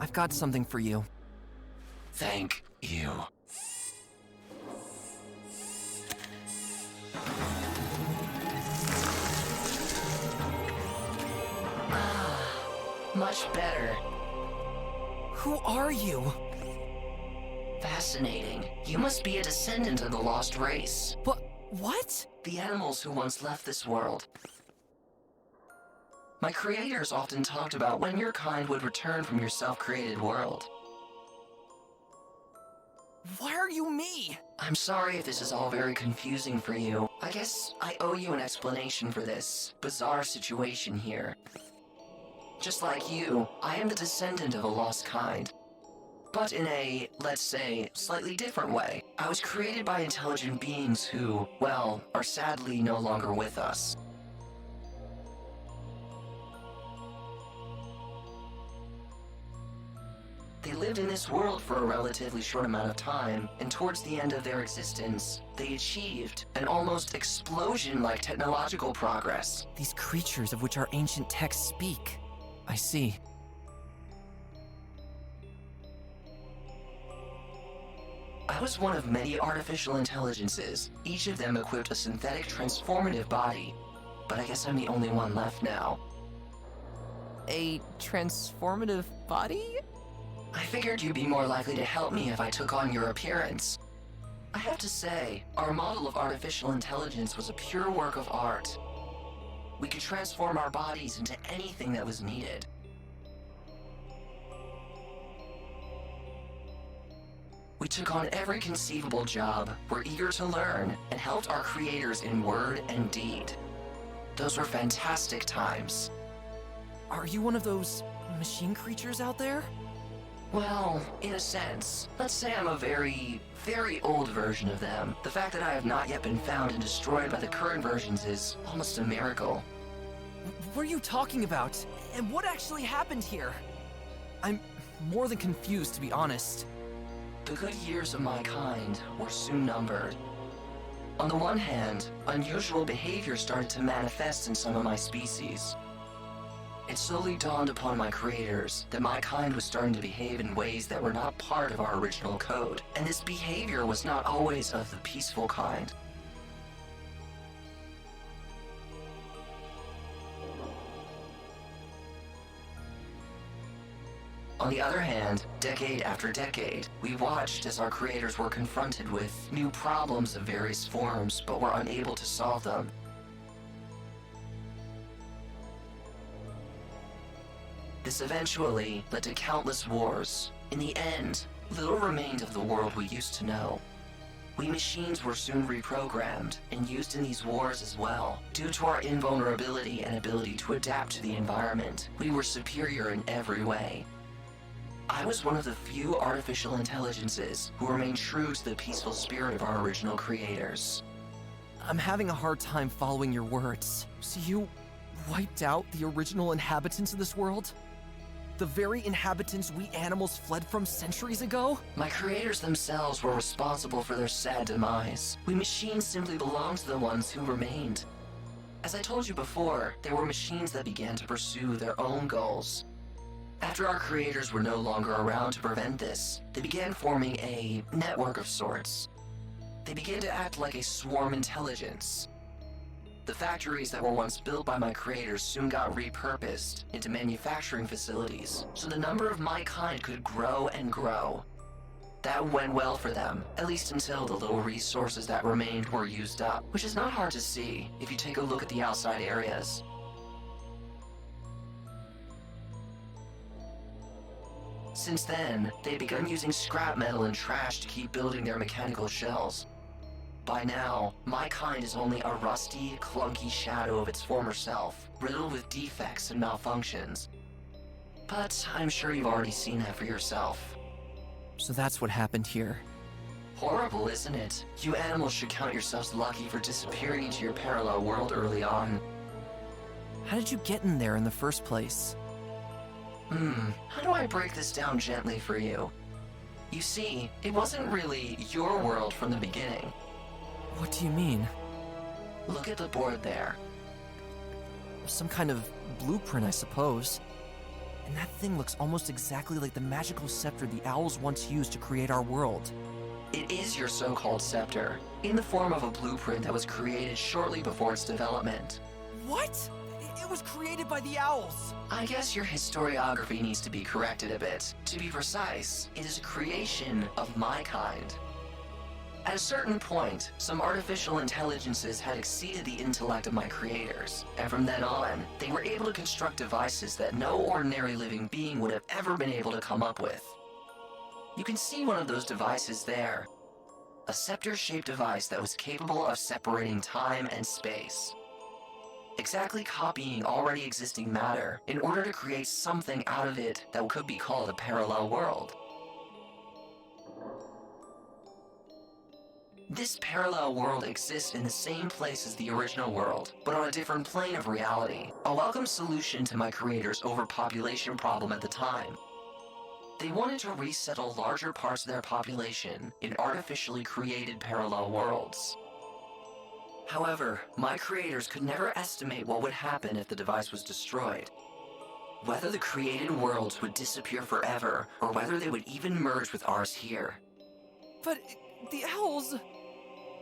I've got something for you. Thank you. Much better. Who are you? Fascinating. You must be a descendant of the lost race. What? The animals who once left this world. My creators often talked about when your kind would return from your self-created world. Why are you me? I'm sorry if this is all very confusing for you. I guess I owe you an explanation for this bizarre situation here. Just like you, I am the descendant of a lost kind. But in a, let's say, slightly different way. I was created by intelligent beings who, well, are sadly no longer with us. They lived in this world for a relatively short amount of time, and towards the end of their existence, they achieved an almost explosion-like technological progress. These creatures of which our ancient texts speak. I see. I was one of many artificial intelligences. Each of them equipped a synthetic transformative body. But I guess I'm the only one left now. A transformative body? I figured you'd be more likely to help me if I took on your appearance. I have to say, our model of artificial intelligence was a pure work of art. We could transform our bodies into anything that was needed. We took on every conceivable job, were eager to learn, and helped our creators in word and deed. Those were fantastic times. Are you one of those machine creatures out there? Well, in a sense. Let's say I'm a very, very old version of them. The fact that I have not yet been found and destroyed by the current versions is almost a miracle. What are you talking about? And what actually happened here? I'm more than confused, to be honest. The good years of my kind were soon numbered. On the one hand, unusual behavior started to manifest in some of my species. It slowly dawned upon my creators that my kind was starting to behave in ways that were not part of our original code, and this behavior was not always of the peaceful kind. On the other hand, decade after decade, we watched as our creators were confronted with new problems of various forms, but were unable to solve them. This eventually led to countless wars. In the end, little remained of the world we used to know. We machines were soon reprogrammed and used in these wars as well. Due to our invulnerability and ability to adapt to the environment, we were superior in every way. I was one of the few artificial intelligences who remained true to the peaceful spirit of our original creators. I'm having a hard time following your words. So you wiped out the original inhabitants of this world? The very inhabitants we animals fled from centuries ago? My creators themselves were responsible for their sad demise. We machines simply belonged to the ones who remained. As I told you before, there were machines that began to pursue their own goals. After our creators were no longer around to prevent this, they began forming a network of sorts. They began to act like a swarm intelligence. The factories that were once built by my creators soon got repurposed into manufacturing facilities, so the number of my kind could grow and grow. That went well for them, at least until the little resources that remained were used up, which is not hard to see if you take a look at the outside areas. Since then, they've begun using scrap metal and trash to keep building their mechanical shells. By now, my kind is only a rusty, clunky shadow of its former self, riddled with defects and malfunctions. But I'm sure you've already seen that for yourself. So that's what happened here. Horrible, isn't it? You animals should count yourselves lucky for disappearing into your parallel world early on. How did you get in there in the first place? How do I break this down gently for you? You see, it wasn't really your world from the beginning. What do you mean? Look at the board there. Some kind of blueprint, I suppose. And that thing looks almost exactly like the magical scepter the owls once used to create our world. It is your so-called scepter, in the form of a blueprint that was created shortly before its development. What? It was created by the owls! I guess your historiography needs to be corrected a bit. To be precise, it is a creation of my kind. At a certain point, some artificial intelligences had exceeded the intellect of my creators, and from then on, they were able to construct devices that no ordinary living being would have ever been able to come up with. You can see one of those devices there. A scepter-shaped device that was capable of separating time and space. Exactly copying already existing matter in order to create something out of it that could be called a parallel world. This parallel world exists in the same place as the original world, but on a different plane of reality. A welcome solution to my creators' overpopulation problem at the time. They wanted to resettle larger parts of their population in artificially created parallel worlds. However, my creators could never estimate what would happen if the device was destroyed. Whether the created worlds would disappear forever, or whether they would even merge with ours here. But the owls...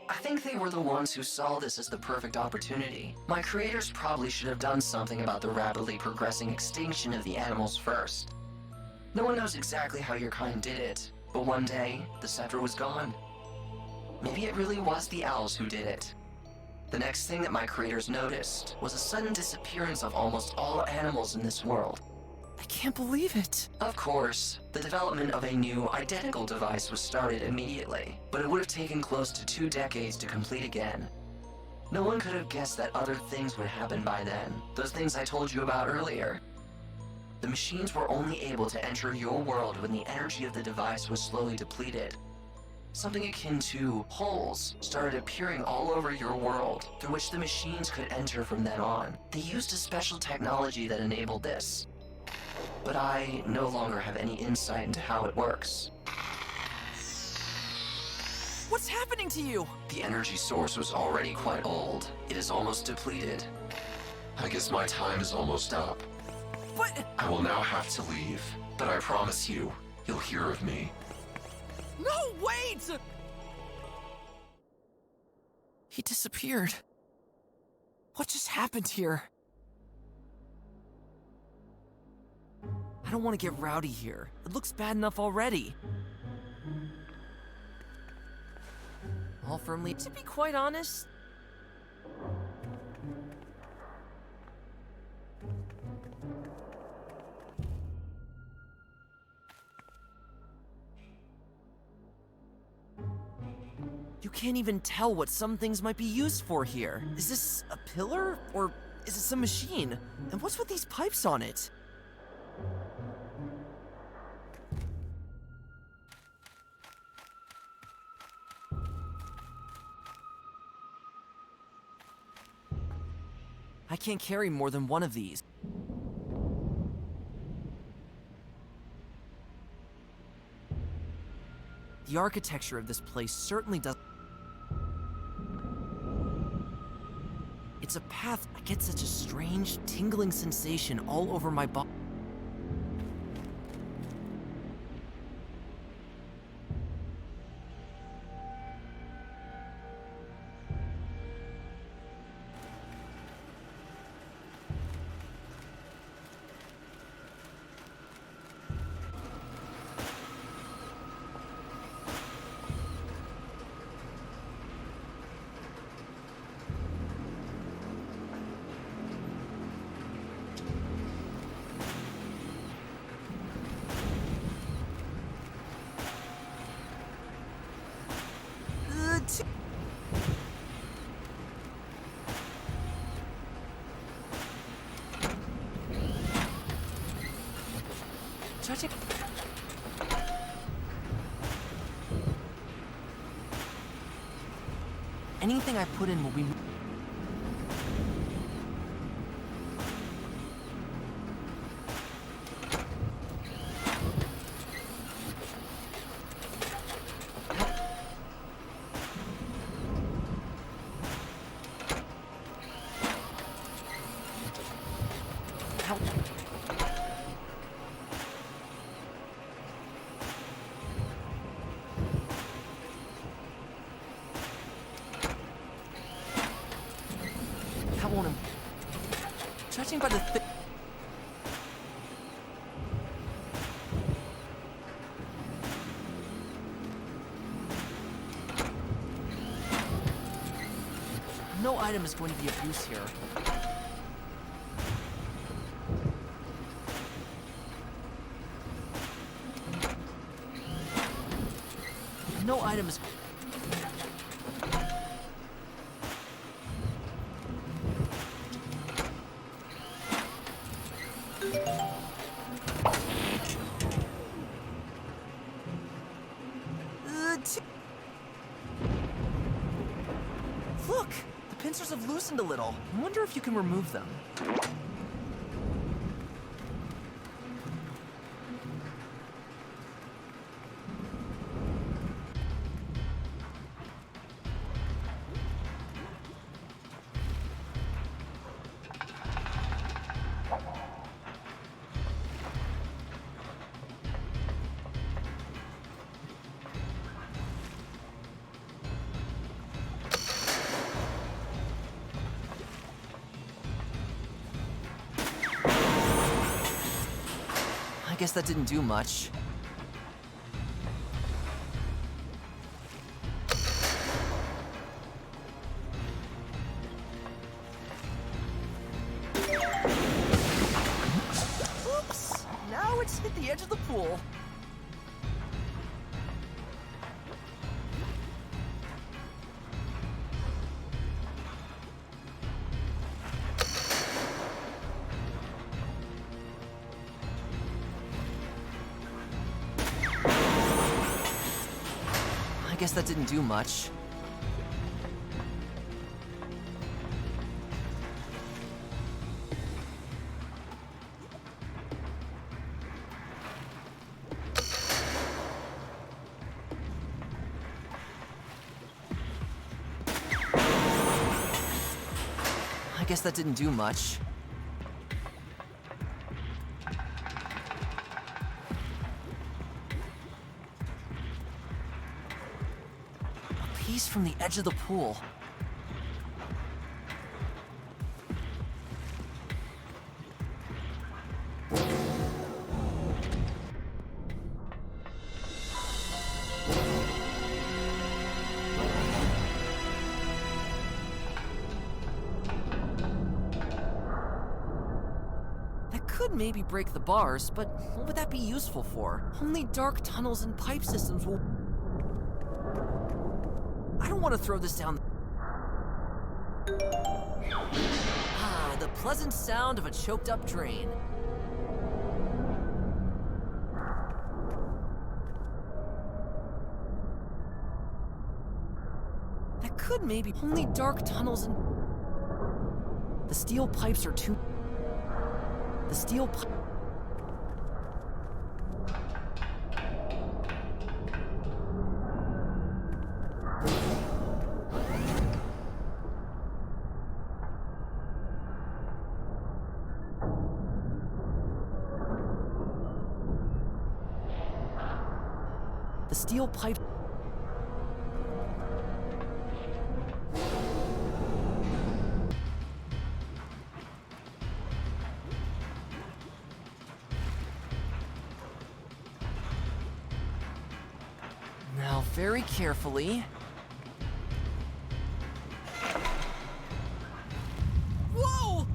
I think they were the ones who saw this as the perfect opportunity. My creators probably should have done something about the rapidly progressing extinction of the animals first. No one knows exactly how your kind did it, but one day, the scepter was gone. Maybe it really was the owls who did it. The next thing that my creators noticed was a sudden disappearance of almost all animals in this world. I can't believe it. Of course, the development of a new, identical device was started immediately, but it would have taken close to 2 decades to complete again. No one could have guessed that other things would happen by then, those things I told you about earlier. The machines were only able to enter your world when the energy of the device was slowly depleted. Something akin to holes started appearing all over your world, through which the machines could enter from then on. They used a special technology that enabled this. But I no longer have any insight into how it works. What's happening to you? The energy source was already quite old. It is almost depleted. I guess my time is almost up. But... I will now have to leave, but I promise you, you'll hear of me. No, wait! He disappeared. What just happened here? I don't want to get rowdy here. It looks bad enough already. All firmly, to be quite honest, you can't even tell what some things might be used for here. Is this a pillar, or is it some machine? And what's with these pipes on it? I can't carry more than one of these. The architecture of this place certainly does. It's a path. I get such a strange, tingling sensation all over my body. Judging. Anything I put in will be. Judging by the no item is going to be of use here. No item is. Look! The pincers have loosened a little. I wonder if you can remove them. I guess that didn't do much. Oops! Now it's hit the edge of the pool. I guess that didn't do much. I guess that didn't do much. Piece from the edge of the pool. maybe break the bars, but what would that be useful for? Only dark tunnels and pipe systems will... I don't want to throw this down... Ah, the pleasant sound of a choked-up drain. That could maybe... Only dark tunnels and... The steel pipes are too... The steel pipe... The steel pipe... Now, very carefully... Whoa!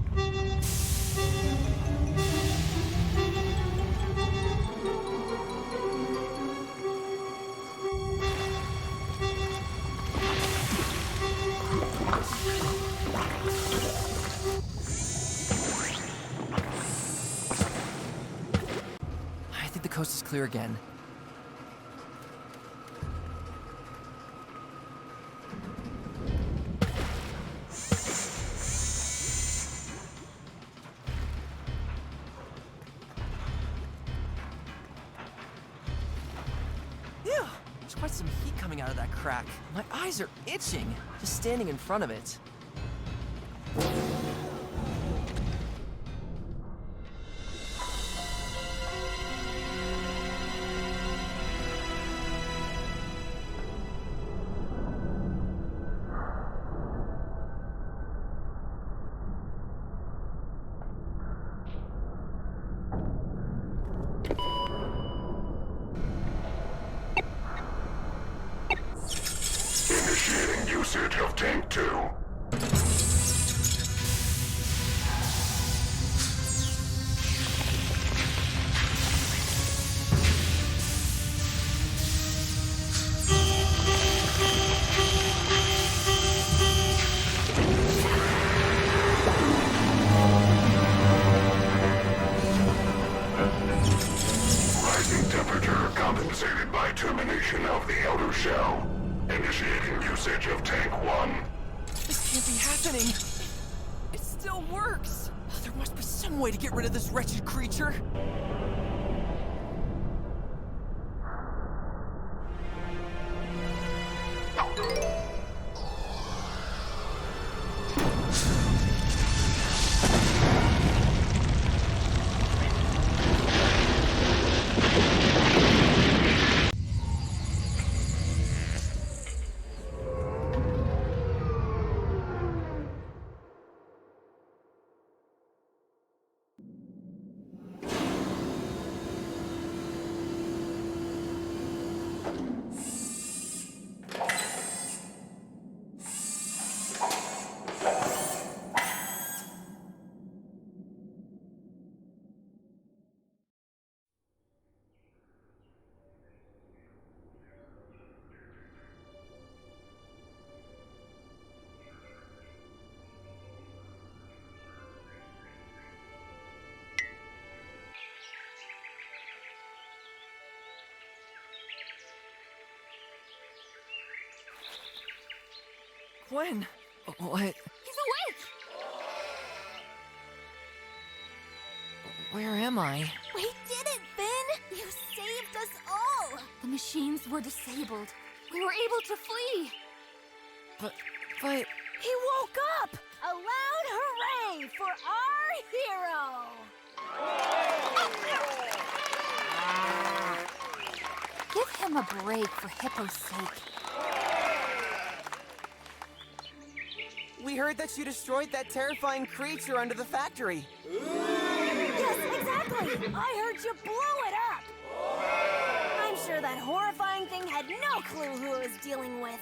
I think the coast is clear again. Ew! There's quite some heat coming out of that crack. My eyes are itching, just standing in front of it. Initiating usage of Tank 2. Rising temperature compensated by termination of the outer shell. Initiating usage of Tank 1. This can't be happening. It still works. There must be some way to get rid of this wretched creature. Gwen? What? He's awake! Where am I? We did it, Finn! You saved us all! The machines were disabled. We were able to flee! But... He woke up! A loud hooray for our hero! Give him a break for Hippo's sake. We heard that you destroyed that terrifying creature under the factory. Yes, exactly! I heard you blow it up! I'm sure that horrifying thing had no clue who it was dealing with.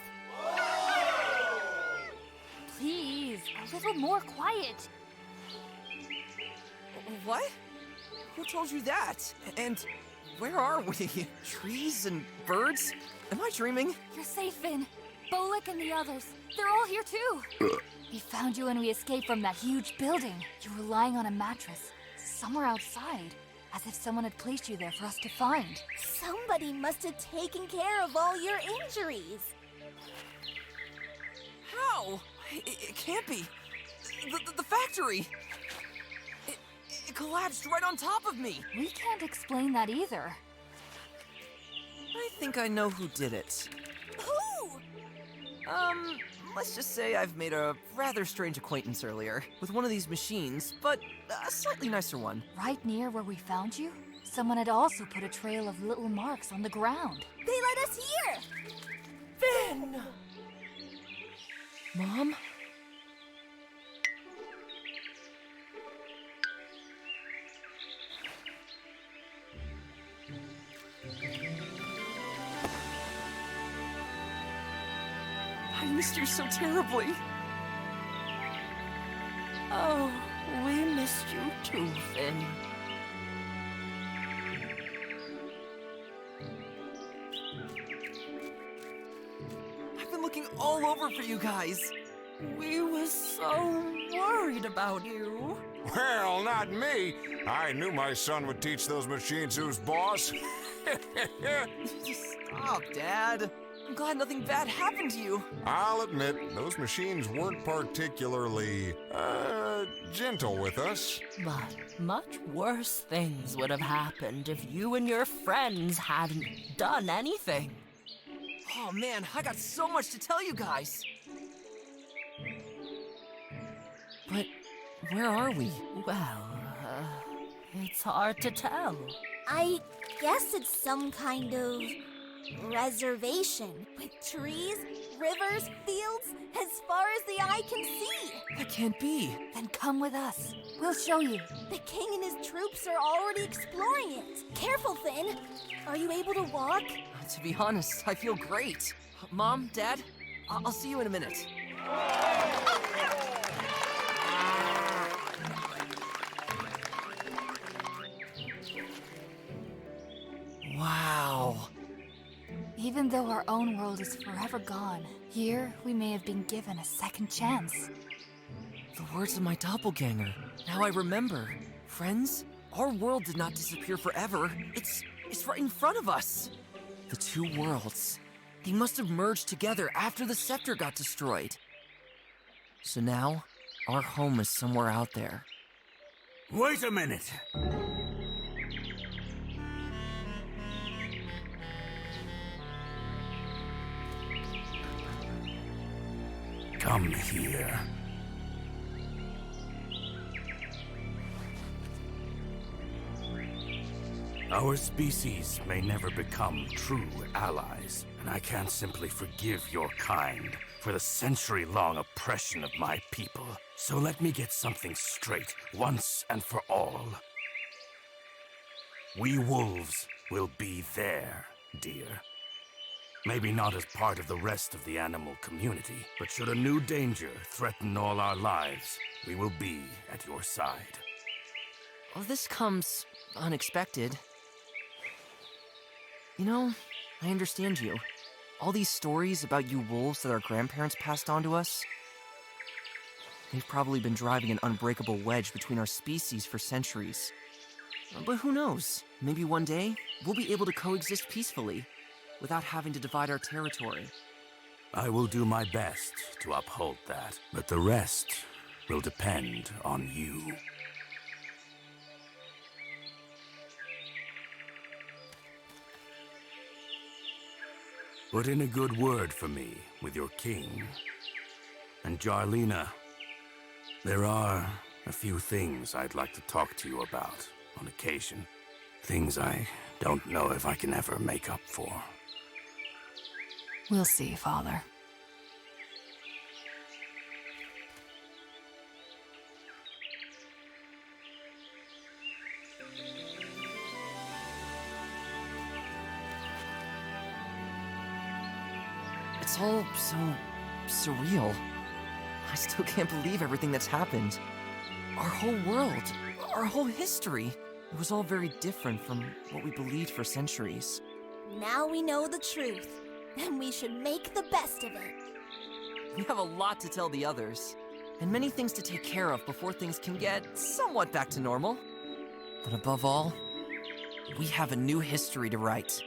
Please, a little more quiet. What? Who told you that? And where are we? Trees and birds? Am I dreaming? You're safe, Finn. Bolek and the others, they're all here too. We found you when we escaped from that huge building. You were lying on a mattress, somewhere outside, as if someone had placed you there for us to find. Somebody must have taken care of all your injuries. How? It can't be. The factory! It collapsed right on top of me! We can't explain that either. I think I know who did it. Who? Let's just say I've made a rather strange acquaintance earlier with one of these machines, but a slightly nicer one. Right near where we found you, someone had also put a trail of little marks on the ground. They led us here! Finn! Mom? I missed you so terribly. Oh, we missed you too, Finn. I've been looking all over for you guys. We were so worried about you. Well, not me. I knew my son would teach those machines who's boss. Stop, Dad. I'm glad nothing bad happened to you. I'll admit, those machines weren't particularly, gentle with us. But much worse things would have happened if you and your friends hadn't done anything. Oh man, I got so much to tell you guys. But where are we? Well, it's hard to tell. I guess it's some kind of reservation with trees, rivers, fields, as far as the eye can see. That can't be. Then come with us. We'll show you. The king and his troops are already exploring it. Careful, Finn. Are you able to walk? To be honest, I feel great. Mom, Dad, I'll see you in a minute. Wow. Even though our own world is forever gone, here we may have been given a second chance. The words of my doppelganger. Now I remember. Friends, our world did not disappear forever. It's right in front of us. The two worlds. They must have merged together after the scepter got destroyed. So now, our home is somewhere out there. Wait a minute! Come here. Our species may never become true allies, and I can't simply forgive your kind for the century-long oppression of my people. So let me get something straight once and for all. We wolves will be there, dear. Maybe not as part of the rest of the animal community, but should a new danger threaten all our lives, we will be at your side. Well, this comes unexpected. You know, I understand you. All these stories about you wolves that our grandparents passed on to us, they've probably been driving an unbreakable wedge between our species for centuries. But who knows? Maybe one day, we'll be able to coexist peacefully, without having to divide our territory. I will do my best to uphold that, but the rest will depend on you. Put in a good word for me with your king. And Jarlina, there are a few things I'd like to talk to you about on occasion. Things I don't know if I can ever make up for. We'll see, Father. It's all so surreal. I still can't believe everything that's happened. Our whole world, our whole history. It was all very different from what we believed for centuries. Now we know the truth, and we should make the best of it. We have a lot to tell the others, and many things to take care of before things can get somewhat back to normal. But above all, we have a new history to write.